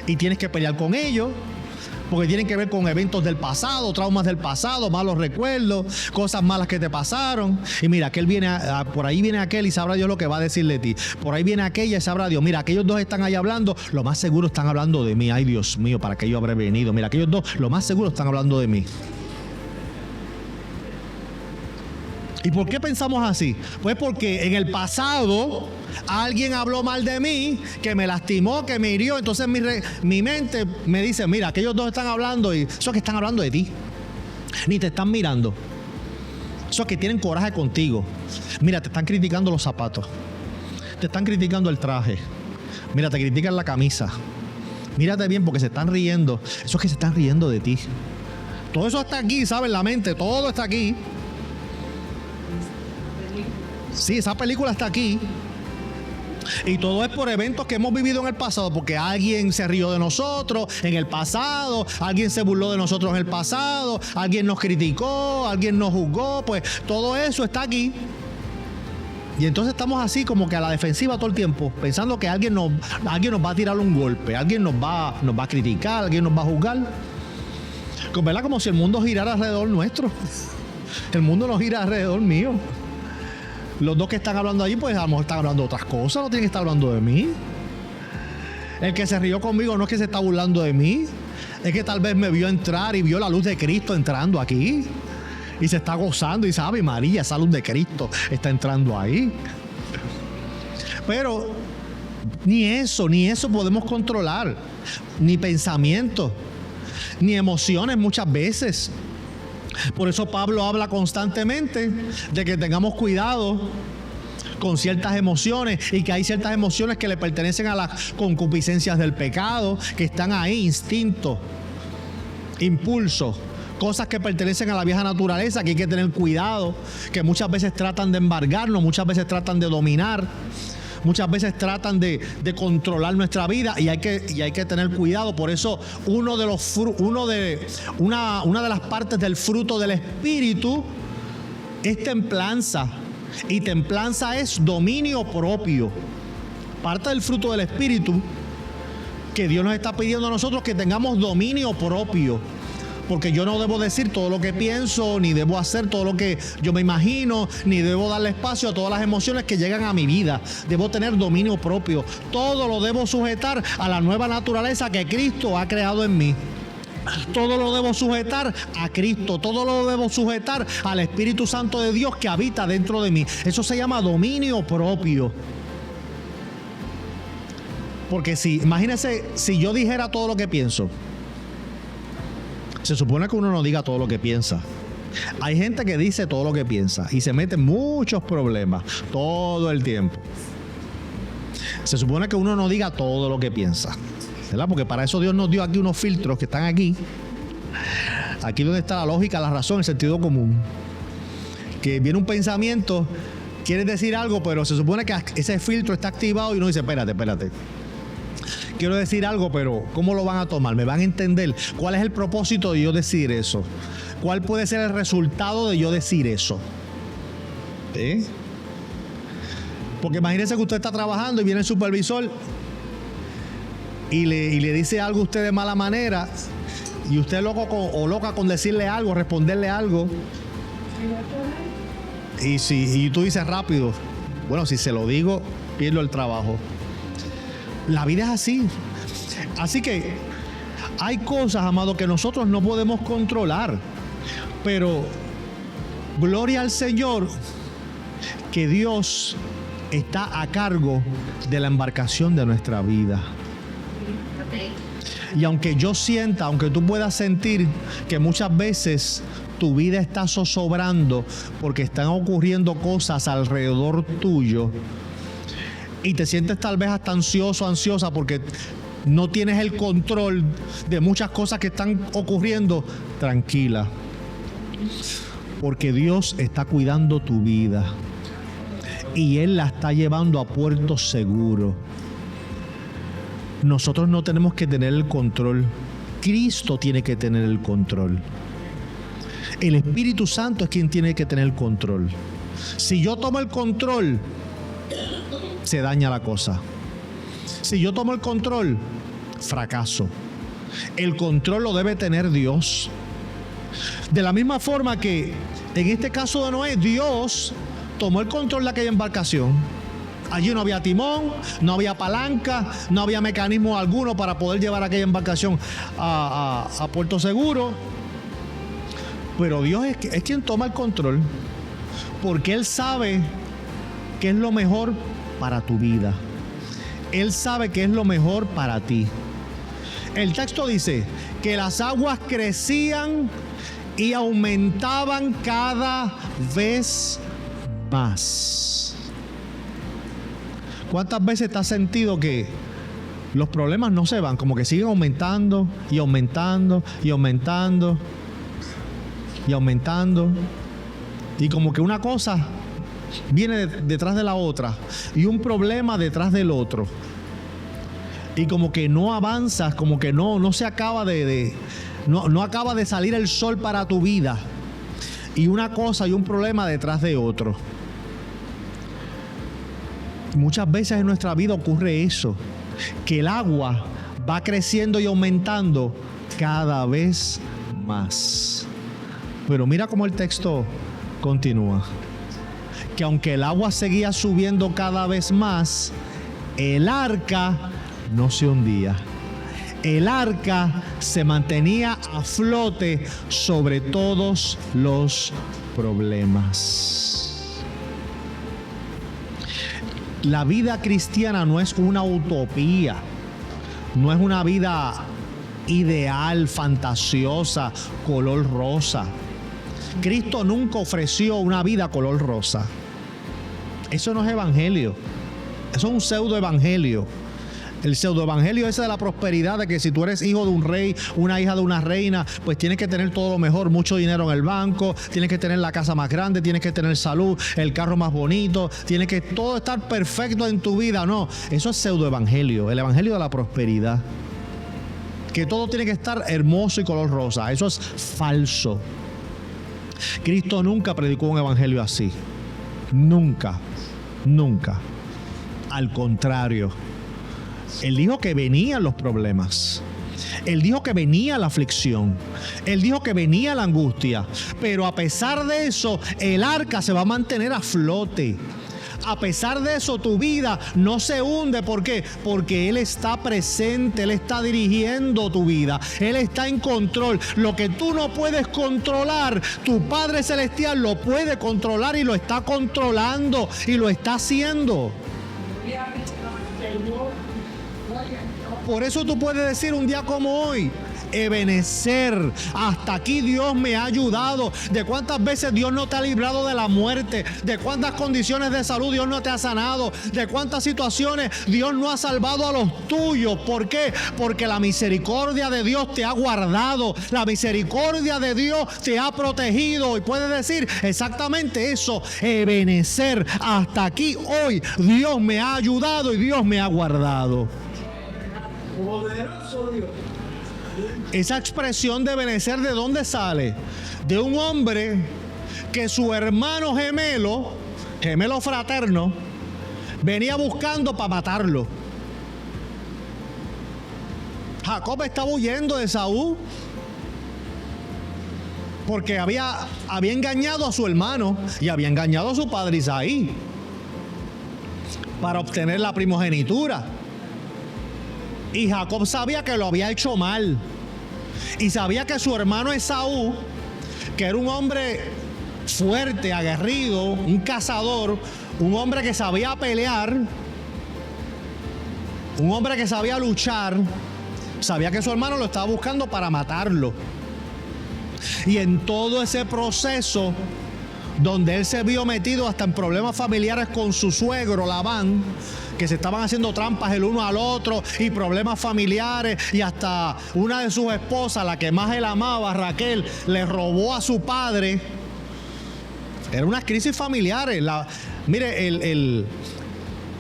y tienes que pelear con ellos, porque tienen que ver con eventos del pasado, traumas del pasado, malos recuerdos, cosas malas que te pasaron. Y mira, aquel viene por ahí viene aquel y sabrá Dios lo que va a decir de ti. Por ahí viene aquella y sabrá Dios. Mira, aquellos dos están ahí hablando, lo más seguro están hablando de mí. Ay, Dios mío, ¿para qué yo habré venido? Mira, aquellos dos, lo más seguro están hablando de mí. ¿Y por qué pensamos así? Pues porque en el pasado alguien habló mal de mí, que me lastimó, que me hirió. Entonces mi mente me dice, mira, aquellos dos están hablando y eso es que están hablando de ti. Ni te están mirando. Eso es que tienen coraje contigo. Mira, te están criticando los zapatos. Te están criticando el traje. Mira, te critican la camisa. Mírate bien porque se están riendo. Eso es que se están riendo de ti. Todo eso está aquí, ¿sabes? En la mente, todo está aquí. Sí, esa película está aquí. Y todo es por eventos que hemos vivido en el pasado, porque alguien se rió de nosotros en el pasado, alguien se burló de nosotros en el pasado, alguien nos criticó, alguien nos juzgó, pues todo eso está aquí. Y entonces estamos así como que a la defensiva todo el tiempo, pensando que alguien nos va a tirar un golpe, alguien nos va a criticar, alguien nos va a juzgar. ¿Verdad? Como si el mundo girara alrededor nuestro. El mundo no gira alrededor mío. Los dos que están hablando allí, pues a lo mejor están hablando de otras cosas, no tienen que estar hablando de mí. El que se rió conmigo no es que se está burlando de mí, es que tal vez me vio entrar y vio la luz de Cristo entrando aquí y se está gozando y sabe, María, esa luz de Cristo está entrando ahí. Pero ni eso podemos controlar, ni pensamientos, ni emociones muchas veces. Por eso Pablo habla constantemente de que tengamos cuidado con ciertas emociones y que hay ciertas emociones que le pertenecen a las concupiscencias del pecado, que están ahí, instintos, impulsos, cosas que pertenecen a la vieja naturaleza, que hay que tener cuidado, que muchas veces tratan de embargarnos, muchas veces tratan de dominar, muchas veces tratan de controlar nuestra vida y hay que tener cuidado. Por eso una de las partes del fruto del Espíritu es templanza. Y templanza es dominio propio. Parte del fruto del Espíritu que Dios nos está pidiendo a nosotros que tengamos dominio propio. Porque yo no debo decir todo lo que pienso, ni debo hacer todo lo que yo me imagino, ni debo darle espacio a todas las emociones que llegan a mi vida. Debo tener dominio propio. Todo lo debo sujetar a la nueva naturaleza que Cristo ha creado en mí. Todo lo debo sujetar a Cristo. Todo lo debo sujetar al Espíritu Santo de Dios que habita dentro de mí. Eso se llama dominio propio. Porque imagínense, si yo dijera todo lo que pienso. Se supone que uno no diga todo lo que piensa. Hay gente que dice todo lo que piensa y se mete en muchos problemas todo el tiempo. Se supone que uno no diga todo lo que piensa, ¿verdad? Porque para eso Dios nos dio aquí unos filtros que están aquí. Aquí donde está la lógica, la razón, el sentido común. Que viene un pensamiento, quieres decir algo, pero se supone que ese filtro está activado y uno dice, espérate. Quiero decir algo, pero ¿cómo lo van a tomar? ¿Me van a entender? ¿Cuál es el propósito de yo decir eso? ¿Cuál puede ser el resultado de yo decir eso? ¿Sí? Porque imagínense que usted está trabajando y viene el supervisor y le dice algo a usted de mala manera y usted loca con decirle algo, responderle algo. Y tú dices rápido, bueno, si se lo digo, pierdo el trabajo. La vida es así. Así que hay cosas, amados, que nosotros no podemos controlar. Pero gloria al Señor que Dios está a cargo de la embarcación de nuestra vida. Y aunque tú puedas sentir que muchas veces tu vida está zozobrando porque están ocurriendo cosas alrededor tuyo, y te sientes tal vez hasta ansioso, ansiosa, porque no tienes el control de muchas cosas que están ocurriendo, tranquila. Porque Dios está cuidando tu vida y Él la está llevando a puerto seguro. Nosotros no tenemos que tener el control. Cristo tiene que tener el control. El Espíritu Santo es quien tiene que tener el control. Si yo tomo el control, se daña la cosa. Si yo tomo el control, fracaso. El control lo debe tener Dios. De la misma forma que en este caso de Noé, Dios tomó el control de aquella embarcación. Allí no había timón, no había palanca, no había mecanismo alguno para poder llevar aquella embarcación a puerto seguro. Pero Dios es quien toma el control, porque Él sabe qué es lo mejor para tu vida. Él sabe qué es lo mejor para ti. El texto dice que las aguas crecían y aumentaban cada vez más. ¿Cuántas veces te has sentido que los problemas no se van? Como que siguen aumentando y aumentando y aumentando y aumentando. Y como que una cosa viene detrás de la otra y un problema detrás del otro. Y como que no avanzas, como que no se acaba no acaba de salir el sol para tu vida. Y una cosa y un problema detrás de otro. Muchas veces en nuestra vida ocurre eso, que el agua va creciendo y aumentando cada vez más. Pero mira cómo el texto continúa. Que aunque el agua seguía subiendo cada vez más, el arca no se hundía. El arca se mantenía a flote sobre todos los problemas. La vida cristiana no es una utopía, no es una vida ideal, fantasiosa, color rosa. Cristo nunca ofreció una vida color rosa. Eso no es evangelio, eso es un pseudo evangelio. El pseudoevangelio ese de la prosperidad, de que si tú eres hijo de un rey, una hija de una reina, pues tienes que tener todo lo mejor, mucho dinero en el banco, tienes que tener la casa más grande, tienes que tener salud, el carro más bonito, tienes que todo estar perfecto en tu vida. No, eso es pseudoevangelio, el evangelio de la prosperidad. Que todo tiene que estar hermoso y color rosa, eso es falso. Cristo nunca predicó un evangelio así. Nunca, nunca. Al contrario. Él dijo que venían los problemas. Él dijo que venía la aflicción. Él dijo que venía la angustia. Pero a pesar de eso, el arca se va a mantener a flote. A pesar de eso, tu vida no se hunde. ¿Por qué? Porque Él está presente. Él está dirigiendo tu vida. Él está en control. Lo que tú no puedes controlar, tu Padre Celestial lo puede controlar y lo está controlando y lo está haciendo. Por eso tú puedes decir un día como hoy, Ebenezer, hasta aquí Dios me ha ayudado. De cuántas veces Dios no te ha librado de la muerte, de cuántas condiciones de salud Dios no te ha sanado, de cuántas situaciones Dios no ha salvado a los tuyos. ¿Por qué? Porque la misericordia de Dios te ha guardado, la misericordia de Dios te ha protegido. Y puedes decir exactamente eso, Ebenezer, hasta aquí hoy Dios me ha ayudado y Dios me ha guardado. Poderoso Dios. Esa expresión de Ebenezer, ¿de dónde sale? De un hombre que su hermano gemelo fraterno, venía buscando para matarlo. Jacob estaba huyendo de Saúl porque había engañado a su hermano y había engañado a su padre Isaí para obtener la primogenitura. Y Jacob sabía que lo había hecho mal. Y sabía que su hermano Esaú, que era un hombre fuerte, aguerrido, un cazador, un hombre que sabía pelear, un hombre que sabía luchar, sabía que su hermano lo estaba buscando para matarlo. Y en todo ese proceso, donde él se vio metido hasta en problemas familiares con su suegro Labán, que se estaban haciendo trampas el uno al otro y problemas familiares, y hasta una de sus esposas, la que más él amaba, Raquel, le robó a su padre. Eran unas crisis familiares. Mire,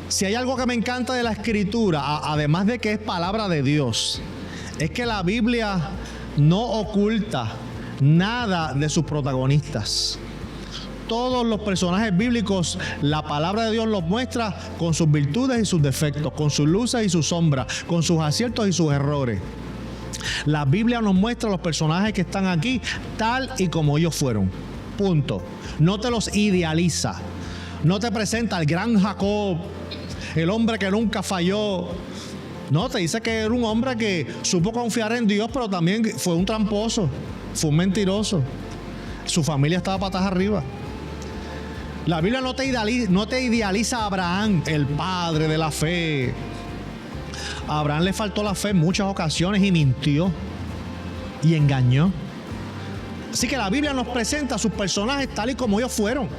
si hay algo que me encanta de la Escritura, además de que es palabra de Dios, es que la Biblia no oculta nada de sus protagonistas. Todos los personajes bíblicos, la palabra de Dios los muestra con sus virtudes y sus defectos, con sus luces y sus sombras, con sus aciertos y sus errores. La Biblia nos muestra los personajes que están aquí tal y como ellos fueron. Punto. No te los idealiza. No te presenta al gran Jacob, el hombre que nunca falló. No, te dice que era un hombre que supo confiar en Dios, pero también fue un tramposo, fue un mentiroso. Su familia estaba patas arriba. La Biblia no te idealiza a Abraham, el padre de la fe. A Abraham le faltó la fe en muchas ocasiones y mintió y engañó. Así que la Biblia nos presenta a sus personajes tal y como ellos fueron,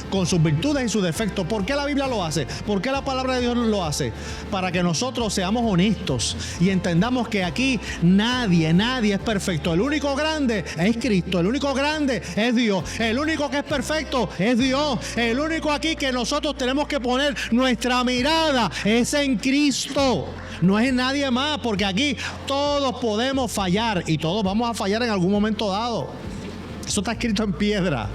con sus virtudes y sus defectos. ¿Por qué la Biblia lo hace? ¿Por qué la palabra de Dios lo hace? Para que nosotros seamos honestos y entendamos que aquí nadie es perfecto. El único grande es Cristo, el único grande es Dios, el único que es perfecto es Dios. El único aquí que nosotros tenemos que poner nuestra mirada es en Cristo. No es en nadie más, porque aquí todos podemos fallar y todos vamos a fallar en algún momento dado. Eso está escrito en piedra.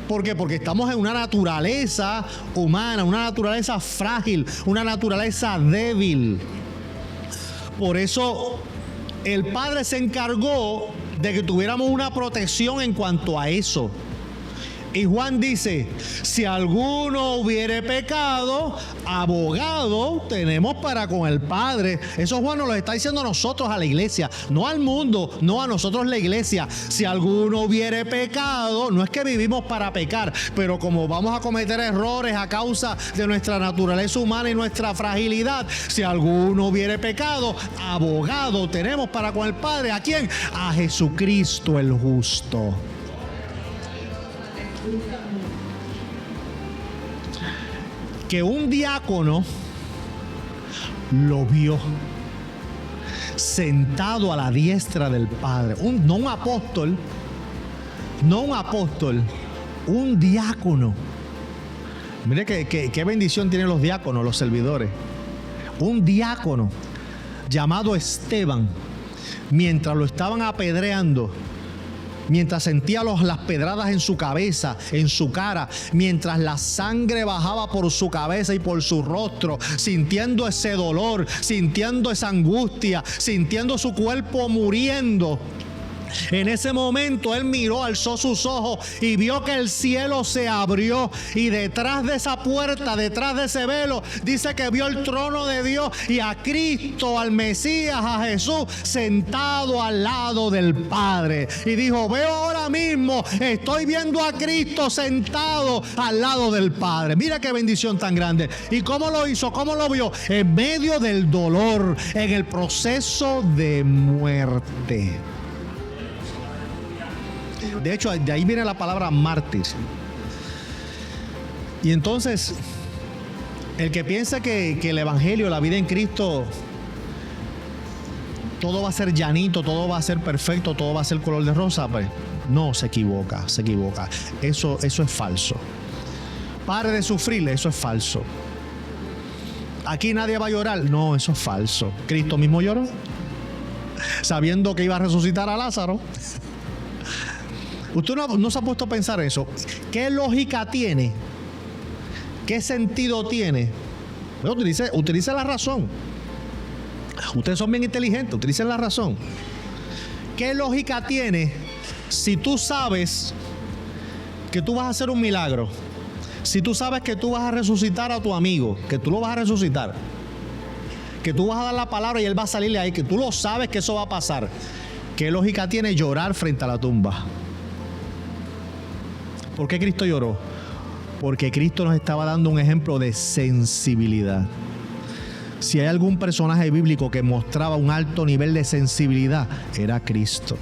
¿Por qué? Porque estamos en una naturaleza humana, una naturaleza frágil, una naturaleza débil. Por eso el Padre se encargó de que tuviéramos una protección en cuanto a eso. Y Juan dice, si alguno hubiere pecado, abogado tenemos para con el Padre. Eso Juan nos lo está diciendo a nosotros, a la iglesia, no al mundo, no a nosotros la iglesia. Si alguno hubiere pecado, no es que vivimos para pecar, pero como vamos a cometer errores a causa de nuestra naturaleza humana y nuestra fragilidad, si alguno hubiere pecado, abogado tenemos para con el Padre. ¿A quién? A Jesucristo el justo. Que un diácono lo vio sentado a la diestra del Padre. No un apóstol, un diácono. Mire qué bendición tienen los diáconos, los servidores. Un diácono llamado Esteban, mientras lo estaban apedreando, mientras sentía las pedradas en su cabeza, en su cara, mientras la sangre bajaba por su cabeza y por su rostro, sintiendo ese dolor, sintiendo esa angustia, sintiendo su cuerpo muriendo. En ese momento él miró, alzó sus ojos y vio que el cielo se abrió, y detrás de esa puerta, detrás de ese velo, dice que vio el trono de Dios y a Cristo, al Mesías, a Jesús sentado al lado del Padre. Y dijo, veo ahora mismo, estoy viendo a Cristo sentado al lado del Padre. Mira qué bendición tan grande. ¿Y cómo lo hizo? ¿Cómo lo vio? En medio del dolor, en el proceso de muerte. De hecho, de ahí viene la palabra mártir. Y entonces, el que piensa que el Evangelio, la vida en Cristo, todo va a ser llanito, todo va a ser perfecto, todo va a ser color de rosa, pues no, se equivoca. Eso es falso. Pare de sufrir, eso es falso. Aquí nadie va a llorar, no, eso es falso. Cristo mismo lloró, sabiendo que iba a resucitar a Lázaro. Usted no se ha puesto a pensar eso. ¿Qué lógica tiene? ¿Qué sentido tiene? Bueno, utilice la razón. Ustedes son bien inteligentes, utilicen la razón. ¿Qué lógica tiene si tú sabes que tú vas a hacer un milagro? Si tú sabes que tú vas a resucitar a tu amigo, que tú lo vas a resucitar, que tú vas a dar la palabra y él va a salir de ahí, que tú lo sabes que eso va a pasar. ¿Qué lógica tiene llorar frente a la tumba? ¿Por qué Cristo lloró? Porque Cristo nos estaba dando un ejemplo de sensibilidad. Si hay algún personaje bíblico que mostraba un alto nivel de sensibilidad, era Cristo.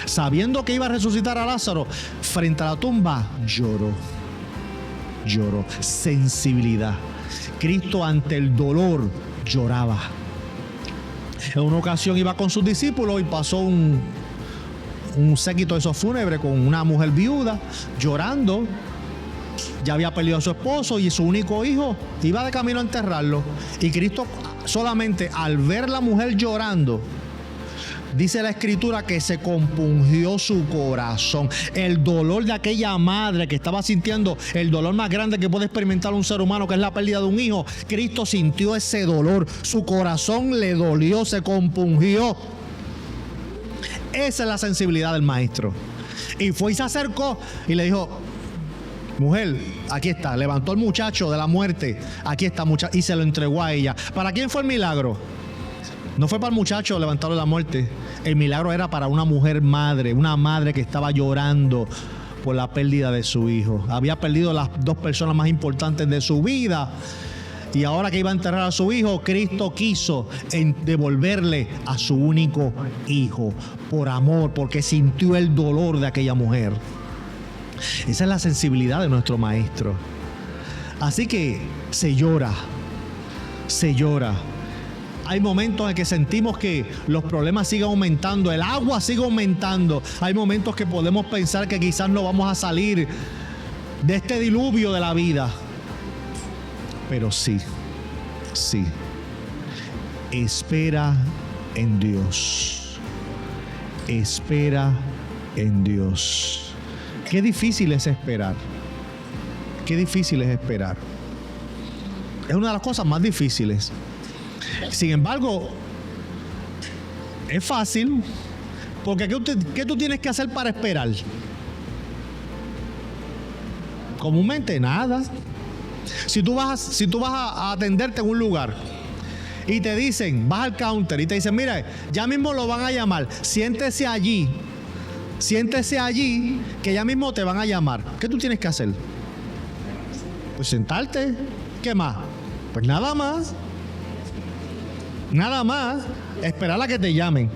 Sabiendo que iba a resucitar a Lázaro, frente a la tumba, lloró. Sensibilidad. Cristo ante el dolor lloraba. En una ocasión iba con sus discípulos y pasó un séquito de esos fúnebres con una mujer viuda llorando. Ya había perdido a su esposo y su único hijo iba de camino a enterrarlo. Y Cristo solamente al ver la mujer llorando, dice la Escritura que se compungió su corazón. El dolor de aquella madre que estaba sintiendo el dolor más grande que puede experimentar un ser humano, que es la pérdida de un hijo. Cristo sintió ese dolor. Su corazón le dolió, se compungió. Esa es la sensibilidad del maestro. Y fue y se acercó y le dijo: mujer, aquí está. Levantó al muchacho de la muerte. Aquí está, muchacho. Y se lo entregó a ella. ¿Para quién fue el milagro? No fue para el muchacho levantarlo de la muerte. El milagro era para una mujer madre, una madre que estaba llorando por la pérdida de su hijo. Había perdido las dos personas más importantes de su vida. Y ahora que iba a enterrar a su hijo, Cristo quiso devolverle a su único hijo por amor, porque sintió el dolor de aquella mujer. Esa es la sensibilidad de nuestro maestro. Así que se llora, se llora. Hay momentos en que sentimos que los problemas siguen aumentando, el agua sigue aumentando. Hay momentos que podemos pensar que quizás no vamos a salir de este diluvio de la vida. Pero sí, espera en Dios. Espera en Dios. Qué difícil es esperar. Qué difícil es esperar. Es una de las cosas más difíciles. Sin embargo, es fácil, porque ¿qué tú tienes que hacer para esperar? Comúnmente nada. Si tú vas a atenderte en un lugar y te dicen, vas al counter y te dicen: mira, ya mismo lo van a llamar, siéntese allí, que ya mismo te van a llamar. ¿Qué tú tienes que hacer? Pues sentarte. ¿Qué más? Pues nada más, esperar a que te llamen.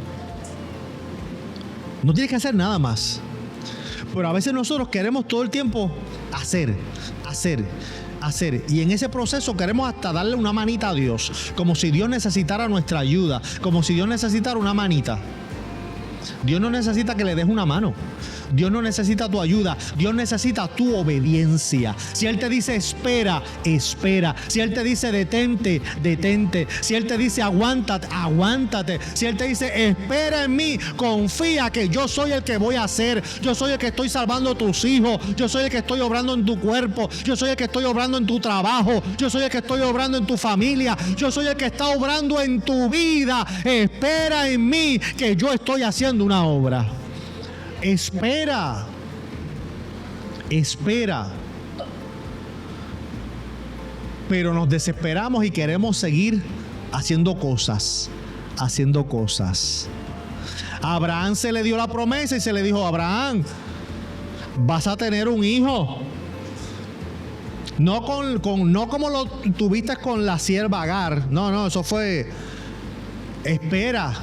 No tienes que hacer nada más. Pero a veces nosotros queremos todo el tiempo hacer. Y en ese proceso queremos hasta darle una manita a Dios, como si Dios necesitara nuestra ayuda, como si Dios necesitara una manita. Dios no necesita que le des una mano. Dios no necesita tu ayuda. Dios necesita tu obediencia. Si Él te dice espera, espera. Si Él te dice detente, detente. Si Él te dice aguántate, aguántate. Si Él te dice espera en mí, confía que yo soy el que voy a hacer. Yo soy el que estoy salvando a tus hijos. Yo soy el que estoy obrando en tu cuerpo. Yo soy el que estoy obrando en tu trabajo. Yo soy el que estoy obrando en tu familia. Yo soy el que está obrando en tu vida. Espera en mí que yo estoy haciendo una obra. Espera. Pero nos desesperamos y queremos seguir haciendo cosas. A Abraham se le dio la promesa y se le dijo: Abraham, vas a tener un hijo. No como lo tuviste con la sierva Agar. No, eso fue. Espera.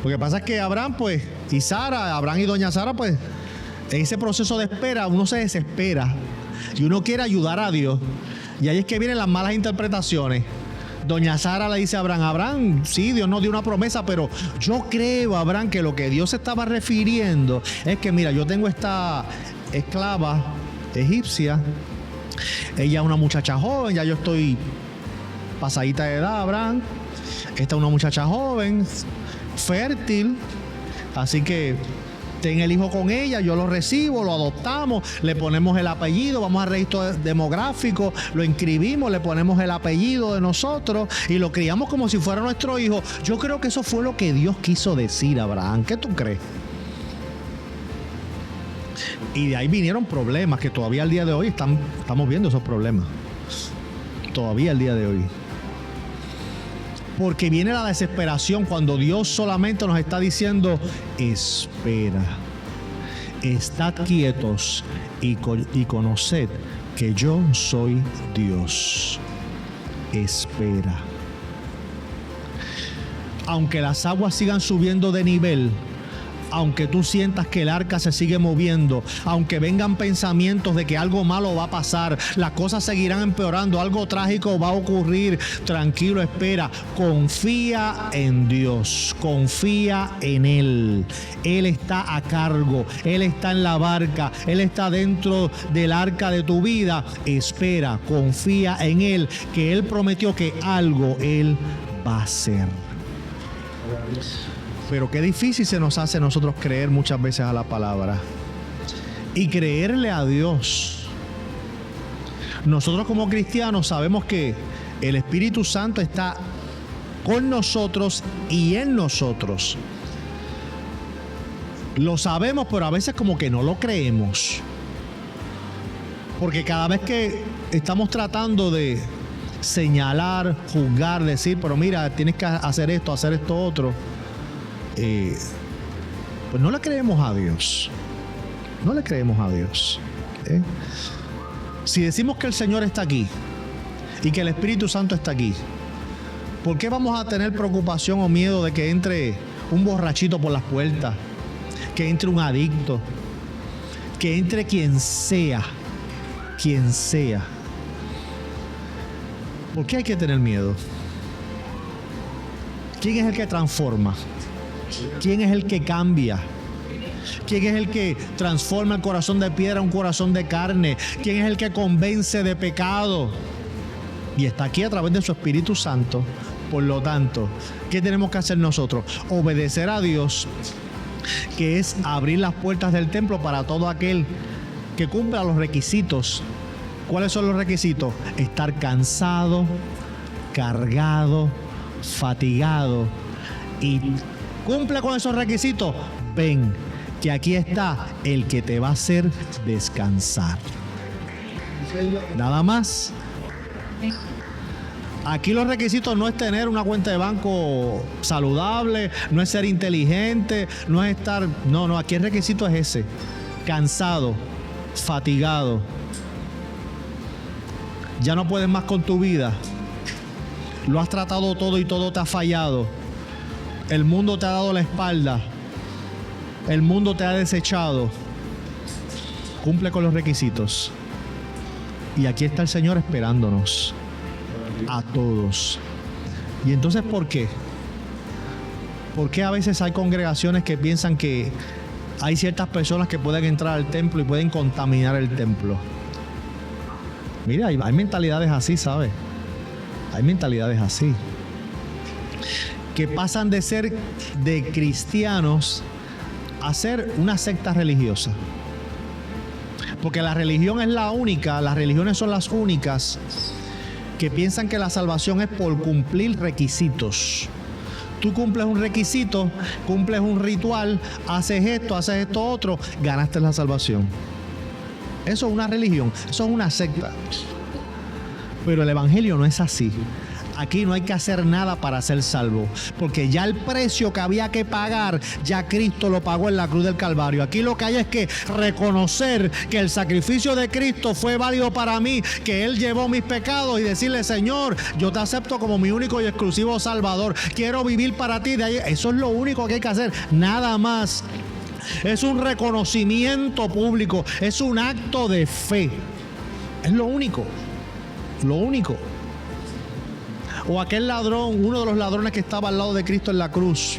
Lo que pasa es que Abraham, pues, y Sara, Abraham y doña Sara, pues, en ese proceso de espera uno se desespera y uno quiere ayudar a Dios. Y ahí es que vienen las malas interpretaciones. Doña Sara le dice a Abraham: Abraham, sí, Dios nos dio una promesa, pero yo creo, Abraham, que lo que Dios se estaba refiriendo es que, mira, yo tengo esta esclava egipcia. Ella es una muchacha joven, ya yo estoy pasadita de edad, Abraham. Esta es una muchacha joven, fértil, así que ten el hijo con ella, yo lo recibo, lo adoptamos, le ponemos el apellido, vamos al registro demográfico, lo inscribimos, le ponemos el apellido de nosotros y lo criamos como si fuera nuestro hijo. Yo creo que eso fue lo que Dios quiso decir a Abraham. ¿Qué tú crees? Y de ahí vinieron problemas que todavía al día de hoy estamos viendo esos problemas. Todavía al día de hoy. Porque viene la desesperación cuando Dios solamente nos está diciendo: espera, estad quietos y conoced que yo soy Dios. Espera. Aunque las aguas sigan subiendo de nivel, Aunque tú sientas que el arca se sigue moviendo, aunque vengan pensamientos de que algo malo va a pasar, las cosas seguirán empeorando, algo trágico va a ocurrir, tranquilo, espera, confía en Dios, confía en Él. Él está a cargo, Él está en la barca, Él está dentro del arca de tu vida. Espera, confía en Él, que Él prometió que algo Él va a hacer. Pero qué difícil se nos hace a nosotros creer muchas veces a la palabra y creerle a Dios. Nosotros como cristianos sabemos que el Espíritu Santo está con nosotros y en nosotros. Lo sabemos, pero a veces como que no lo creemos. Porque cada vez que estamos tratando de señalar, juzgar, decir, pero mira, tienes que hacer esto otro, pues no le creemos a Dios. No le creemos a Dios. Si decimos que el Señor está aquí y que el Espíritu Santo está aquí, ¿por qué vamos a tener preocupación o miedo de que entre un borrachito por las puertas, que entre un adicto, que entre quien sea? Quien sea. ¿Por qué hay que tener miedo? ¿Quién es el que transforma? ¿Quién es el que cambia? ¿Quién es el que transforma el corazón de piedra a un corazón de carne? ¿Quién es el que convence de pecado? Y está aquí a través de su Espíritu Santo. Por lo tanto, ¿qué tenemos que hacer nosotros? Obedecer a Dios, que es abrir las puertas del templo para todo aquel que cumpla los requisitos. ¿Cuáles son los requisitos? Estar cansado, cargado, fatigado, y cumple con esos requisitos. Ven, que aquí está el que te va a hacer descansar. Nada más. Aquí los requisitos no es tener una cuenta de banco saludable, no es ser inteligente, no es estar... No, aquí el requisito es ese. Cansado, fatigado. Ya no puedes más con tu vida. Lo has tratado todo y todo te ha fallado. El mundo te ha dado la espalda. El mundo te ha desechado. Cumple con los requisitos. Y aquí está el Señor esperándonos. A todos. Y entonces, ¿por qué? ¿Por qué a veces hay congregaciones que piensan que hay ciertas personas que pueden entrar al templo y pueden contaminar el templo? Mira, hay mentalidades así, ¿sabes? Hay mentalidades así. Que pasan de ser de cristianos a ser una secta religiosa. Porque la religión es la única, las religiones son las únicas que piensan que la salvación es por cumplir requisitos. Tú cumples un requisito, cumples un ritual, haces esto otro, ganaste la salvación. Eso es una religión, eso es una secta. Pero el evangelio no es así. Aquí no hay que hacer nada para ser salvo, porque ya el precio que había que pagar, ya Cristo lo pagó en la cruz del Calvario. Aquí lo que hay es que reconocer que el sacrificio de Cristo fue válido para mí, que Él llevó mis pecados, y decirle: Señor, yo te acepto como mi único y exclusivo Salvador. Quiero vivir para ti. De ahí, eso es lo único que hay que hacer, nada más. Es un reconocimiento público, es un acto de fe. Es lo único. Lo único. O aquel ladrón, uno de los ladrones que estaba al lado de Cristo en la cruz,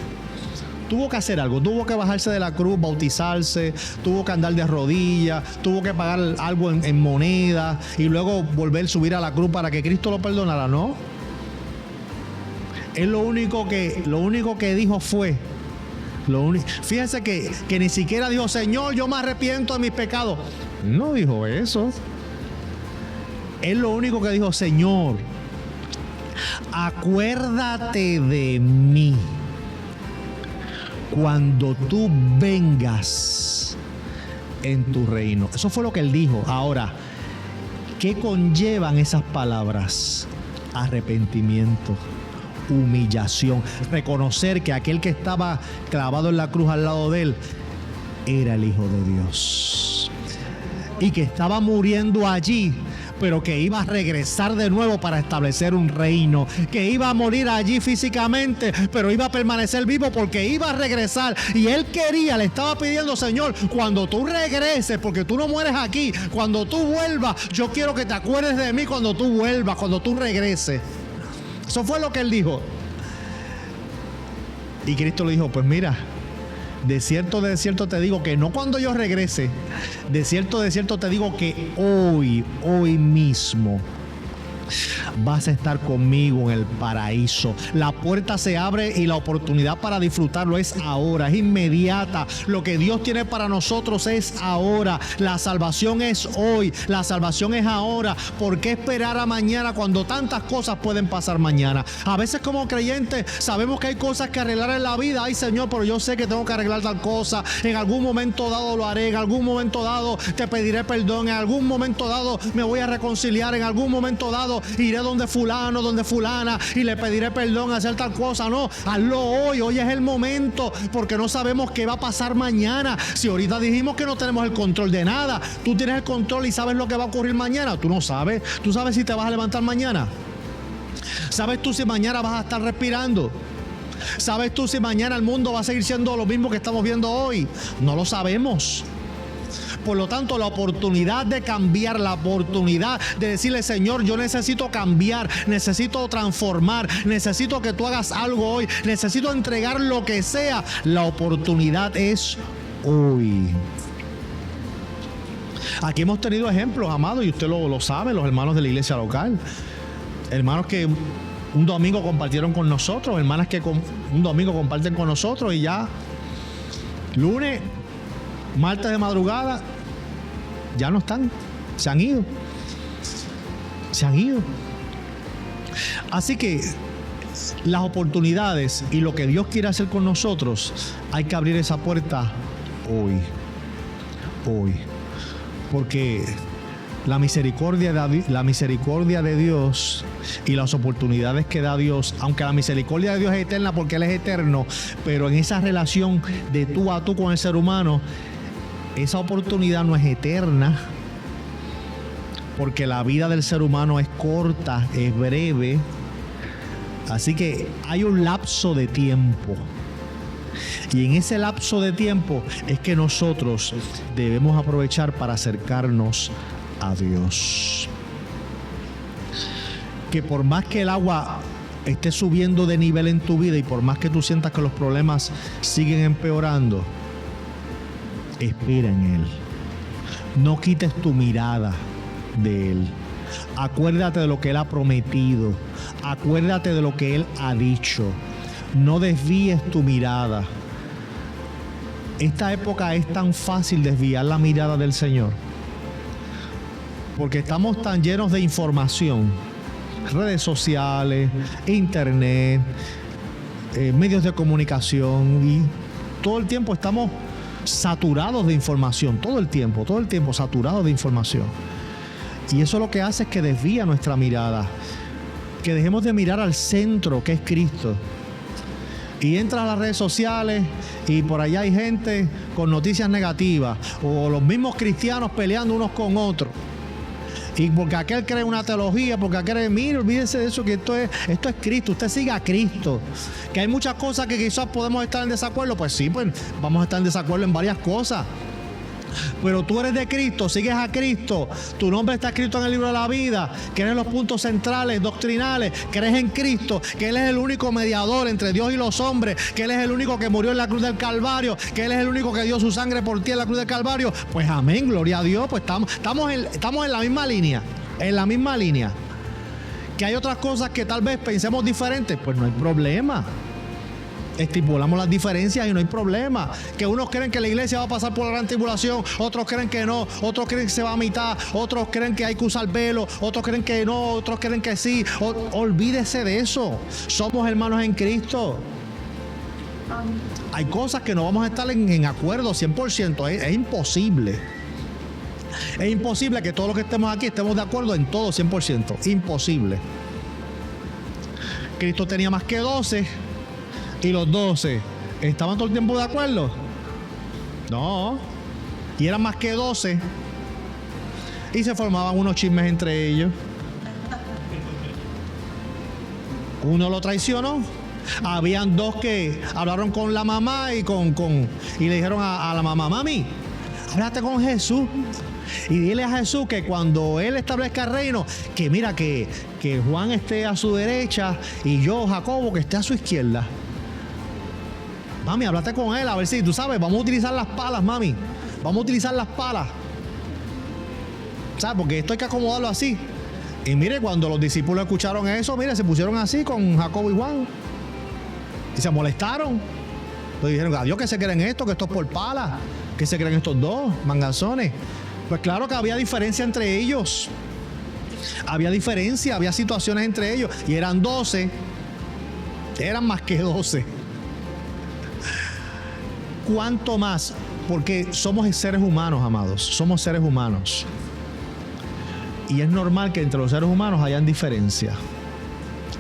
tuvo que hacer algo, tuvo que bajarse de la cruz, bautizarse, tuvo que andar de rodillas, tuvo que pagar algo en moneda y luego volver a subir a la cruz para que Cristo lo perdonara. No. Él lo único que dijo fue, fíjense que ni siquiera dijo: Señor, yo me arrepiento de mis pecados. No dijo eso. Él lo único que dijo: Señor, acuérdate de mí cuando tú vengas en tu reino. Eso fue lo que él dijo. Ahora, ¿qué conllevan esas palabras? Arrepentimiento, humillación, reconocer que aquel que estaba clavado en la cruz al lado de él era el Hijo de Dios y que estaba muriendo allí pero que iba a regresar de nuevo para establecer un reino, que iba a morir allí físicamente, pero iba a permanecer vivo porque iba a regresar. Y él quería, le estaba pidiendo: Señor, cuando tú regreses, porque tú no mueres aquí, cuando tú vuelvas, yo quiero que te acuerdes de mí cuando tú vuelvas, cuando tú regreses. Eso fue lo que él dijo. Y Cristo le dijo: pues mira, de cierto te digo que no cuando yo regrese, de cierto te digo que hoy mismo vas a estar conmigo en el paraíso. La puerta se abre y la oportunidad para disfrutarlo es ahora, es inmediata. Lo que Dios tiene para nosotros es ahora. La salvación es hoy, la salvación es ahora. ¿Por qué esperar a mañana cuando tantas cosas pueden pasar mañana? A veces como creyentes sabemos que hay cosas que arreglar en la vida. Ay, Señor, pero yo sé que tengo que arreglar tal cosa. En algún momento dado lo haré, en algún momento dado te pediré perdón, en algún momento dado me voy a reconciliar, en algún momento dado iré donde fulano, donde fulana y le pediré perdón, hacer tal cosa. No, hazlo hoy es el momento, porque no sabemos qué va a pasar mañana. Si ahorita dijimos que no tenemos el control de nada, tú tienes el control y sabes lo que va a ocurrir mañana. Tú no sabes, tú sabes si te vas a levantar mañana. ¿Sabes tú si mañana vas a estar respirando? ¿Sabes tú si mañana el mundo va a seguir siendo lo mismo que estamos viendo hoy? No lo sabemos. Por lo tanto, la oportunidad de cambiar, la oportunidad de decirle: Señor, yo necesito cambiar, necesito transformar, necesito que tú hagas algo hoy, necesito entregar lo que sea. La oportunidad es hoy. Aquí hemos tenido ejemplos, amados, y usted lo sabe, los hermanos de la iglesia local. Hermanos que un domingo compartieron con nosotros, hermanas que un domingo comparten con nosotros y ya lunes, martes de madrugada, ya no están, se han ido. Así que las oportunidades y lo que Dios quiere hacer con nosotros, hay que abrir esa puerta hoy. Porque la misericordia de Dios y las oportunidades que da Dios, aunque la misericordia de Dios es eterna porque Él es eterno, pero en esa relación de tú a tú con el ser humano, esa oportunidad no es eterna, porque la vida del ser humano es corta, es breve. Así que hay un lapso de tiempo. Y en ese lapso de tiempo es que nosotros debemos aprovechar para acercarnos a Dios. Que por más que el agua esté subiendo de nivel en tu vida y por más que tú sientas que los problemas siguen empeorando, espera en Él. No quites tu mirada de Él. Acuérdate de lo que Él ha prometido. Acuérdate de lo que Él ha dicho. No desvíes tu mirada. Esta época es tan fácil desviar la mirada del Señor, porque estamos tan llenos de información, redes sociales, internet, medios de comunicación, y todo el tiempo estamos saturados de información, todo el tiempo saturados de información. Y eso lo que hace es que desvía nuestra mirada, que dejemos de mirar al centro, que es Cristo. Y entras a las redes sociales y por allá hay gente con noticias negativas, o los mismos cristianos peleando unos con otros. Y porque aquel cree una teología, porque aquel, mire, olvídese de eso, que esto es Cristo, usted siga a Cristo. Que hay muchas cosas que quizás podemos estar en desacuerdo, pues sí, pues vamos a estar en desacuerdo en varias cosas. Pero tú eres de Cristo, sigues a Cristo, tu nombre está escrito en el libro de la vida, crees en los puntos centrales, doctrinales, crees en Cristo, que Él es el único mediador entre Dios y los hombres, que Él es el único que murió en la cruz del Calvario, que Él es el único que dio su sangre por ti en la cruz del Calvario. Pues amén, gloria a Dios, pues estamos en la misma línea. Que hay otras cosas que tal vez pensemos diferentes, pues no hay problema. Estipulamos las diferencias y no hay problema. Que unos creen que la iglesia va a pasar por la gran tribulación, otros creen que no, otros creen que se va a mitad, otros creen que hay que usar velo, otros creen que no, otros creen que sí. Olvídese de eso. Somos hermanos en Cristo. Hay cosas que no vamos a estar en acuerdo 100%. Es imposible. Es imposible que todos los que estemos aquí estemos de acuerdo en todo 100%. Imposible. Cristo tenía más que 12. ¿Y los 12 estaban todo el tiempo de acuerdo? No. Y eran más que 12. y se formaban unos chismes entre ellos. Uno lo traicionó. Habían dos que hablaron con la mamá y le dijeron a la mamá: mami, háblate con Jesús y dile a Jesús que cuando Él establezca el reino, que mira, que Juan esté a su derecha y yo, Jacobo, que esté a su izquierda. Mami, háblate con Él, a ver si, tú sabes, vamos a utilizar las palas, mami. Vamos a utilizar las palas. ¿Sabes? Porque esto hay que acomodarlo así. Y mire, cuando los discípulos escucharon eso, mire, se pusieron así con Jacobo y Juan. Y se molestaron. Pues dijeron: adiós, que se creen esto, que esto es por palas. ¿Qué se creen estos dos manganzones? Pues claro que había diferencia entre ellos. Había diferencia, había situaciones entre ellos. Y eran 12. Eran más que 12. ¿Cuánto más? Porque somos seres humanos, amados. Somos seres humanos. Y es normal que entre los seres humanos hayan diferencia.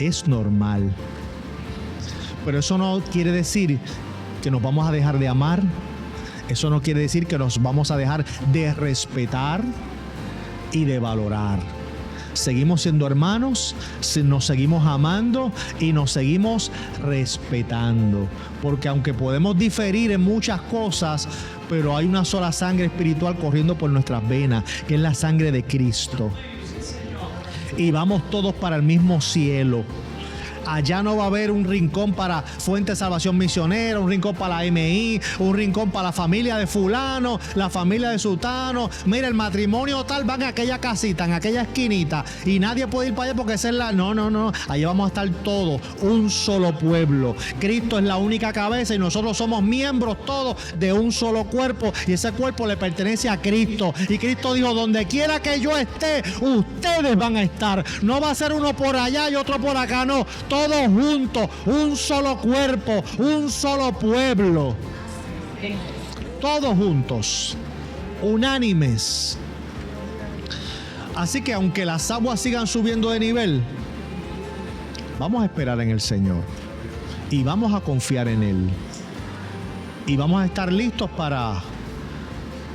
Es normal. Pero eso no quiere decir que nos vamos a dejar de amar. Eso no quiere decir que nos vamos a dejar de respetar y de valorar. Seguimos siendo hermanos, nos seguimos amando y nos seguimos respetando. Porque aunque podemos diferir en muchas cosas, pero hay una sola sangre espiritual corriendo por nuestras venas, que es la sangre de Cristo. Y vamos todos para el mismo cielo. Allá no va a haber un rincón para Fuente de Salvación Misionera, un rincón para la MI, un rincón para la familia de fulano, la familia de sutano. Mira, el matrimonio tal, van a aquella casita, en aquella esquinita, y nadie puede ir para allá porque esa es la... No. Allá vamos a estar todos, un solo pueblo. Cristo es la única cabeza y nosotros somos miembros todos de un solo cuerpo, y ese cuerpo le pertenece a Cristo. Y Cristo dijo: donde quiera que yo esté, ustedes van a estar. No va a ser uno por allá y otro por acá, no. Todos juntos, un solo cuerpo, un solo pueblo. Todos juntos, unánimes. Así que aunque las aguas sigan subiendo de nivel, vamos a esperar en el Señor y vamos a confiar en Él. Y vamos a estar listos para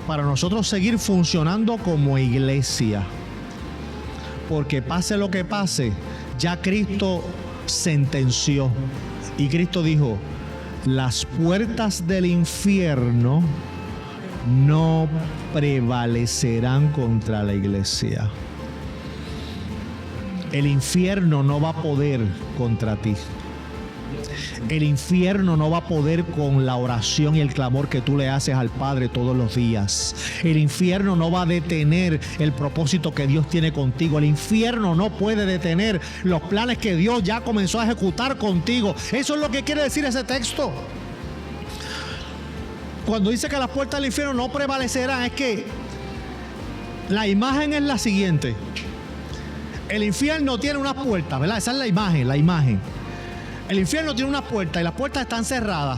nosotros seguir funcionando como iglesia. Porque pase lo que pase, ya Cristo sentenció. Y Cristo dijo: las puertas del infierno no prevalecerán contra la iglesia. El infierno no va a poder contra ti. El infierno no va a poder con la oración y el clamor que tú le haces al Padre todos los días. El infierno no va a detener el propósito que Dios tiene contigo. El infierno no puede detener los planes que Dios ya comenzó a ejecutar contigo. Eso es lo que quiere decir ese texto. Cuando dice que las puertas del infierno no prevalecerán, es que la imagen es la siguiente. El infierno tiene unas puertas, ¿verdad? Esa es la imagen. El infierno tiene unas puertas y las puertas están cerradas.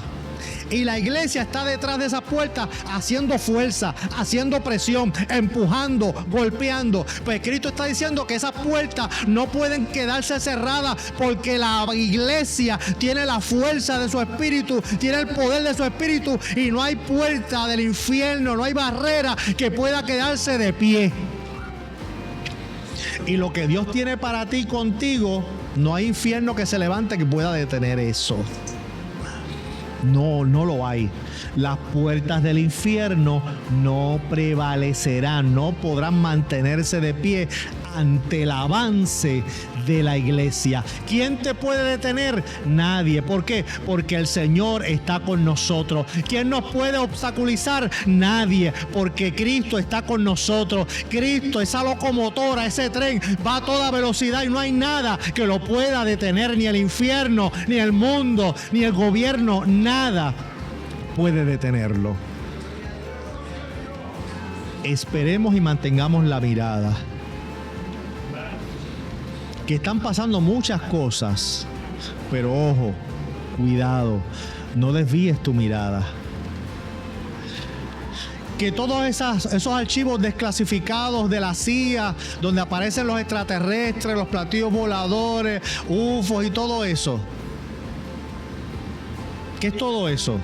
Y la iglesia está detrás de esas puertas haciendo fuerza, haciendo presión, empujando, golpeando. Pues Cristo está diciendo que esas puertas no pueden quedarse cerradas porque la iglesia tiene la fuerza de su espíritu, tiene el poder de su espíritu, y no hay puerta del infierno, no hay barrera que pueda quedarse de pie. Y lo que Dios tiene para ti contigo, no hay infierno que se levante que pueda detener eso. No lo hay. Las puertas del infierno no prevalecerán, no podrán mantenerse de pie ante el avance de la iglesia. ¿Quién te puede detener? Nadie. ¿Por qué? Porque el Señor está con nosotros. ¿Quién nos puede obstaculizar? Nadie. Porque Cristo está con nosotros. Cristo, esa locomotora, ese tren, va a toda velocidad y no hay nada que lo pueda detener, ni el infierno, ni el mundo, ni el gobierno. Nada puede detenerlo. Esperemos y mantengamos la mirada. Que están pasando muchas cosas, pero ojo, cuidado, no desvíes tu mirada. Que todos esos archivos desclasificados de la CIA, donde aparecen los extraterrestres, los platillos voladores, UFOs y todo eso. ¿Qué es todo eso?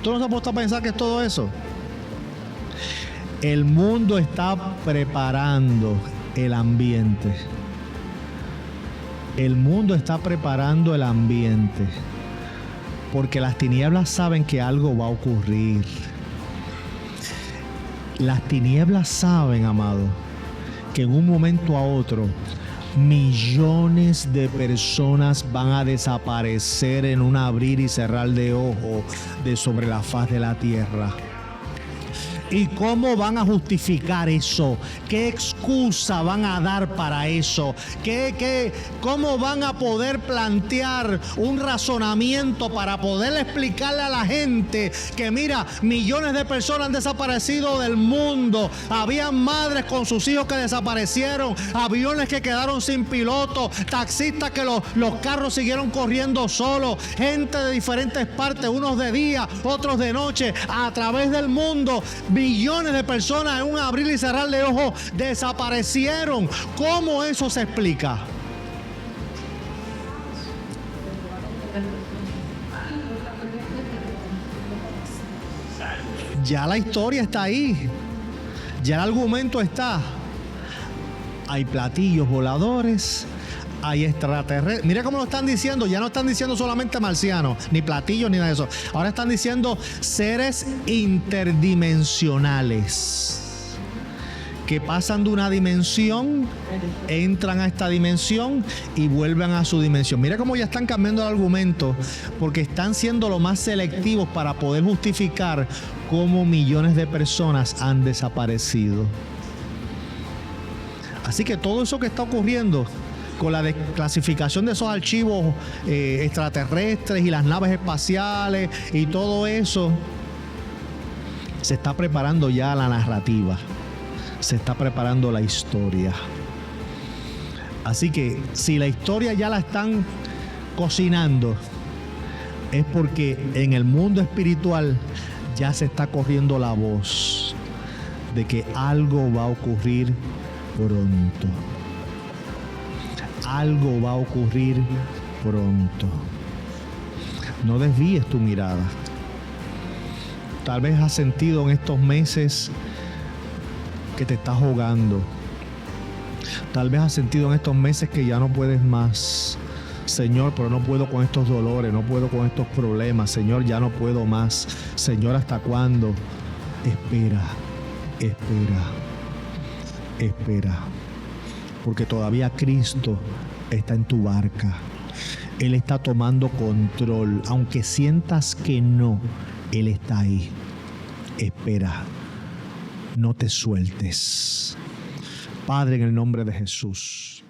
¿Tú no te has puesto a pensar qué es todo eso? El mundo está preparando el ambiente. El mundo está preparando el ambiente. Porque las tinieblas saben que algo va a ocurrir. Las tinieblas saben, amado, que en un momento a otro millones de personas van a desaparecer en un abrir y cerrar de ojos de sobre la faz de la tierra. ¿Y cómo van a justificar eso? ¿Qué excusa van a dar para eso? ¿Cómo van a poder plantear un razonamiento para poder explicarle a la gente que mira, millones de personas han desaparecido del mundo? Habían madres con sus hijos que desaparecieron, aviones que quedaron sin piloto, taxistas que los carros siguieron corriendo solos, gente de diferentes partes, unos de día, otros de noche, a través del mundo. Millones de personas en un abrir y cerrar de ojos desaparecieron. ¿Cómo eso se explica? Ya la historia está ahí. Ya el argumento está. Hay platillos voladores. Hay extraterrestres. Mira cómo lo están diciendo. Ya no están diciendo solamente marcianos, ni platillos, ni nada de eso. Ahora están diciendo seres interdimensionales que pasan de una dimensión, entran a esta dimensión y vuelven a su dimensión. Mira cómo ya están cambiando el argumento, porque están siendo lo más selectivos para poder justificar cómo millones de personas han desaparecido. Así que todo eso que está ocurriendo con la desclasificación de esos archivos extraterrestres y las naves espaciales y todo eso, se está preparando ya la narrativa, se está preparando la historia. Así que si la historia ya la están cocinando, es porque en el mundo espiritual ya se está corriendo la voz de que algo va a ocurrir pronto. Algo va a ocurrir pronto. No desvíes tu mirada. Tal vez has sentido en estos meses que te estás ahogando. Tal vez has sentido en estos meses que ya no puedes más. Señor, pero no puedo con estos dolores, no puedo con estos problemas. Señor, ya no puedo más. Señor, ¿hasta cuándo? Espera, espera, espera. Porque todavía Cristo está en tu barca. Él está tomando control. Aunque sientas que no, Él está ahí. Espera. No te sueltes. Padre, en el nombre de Jesús,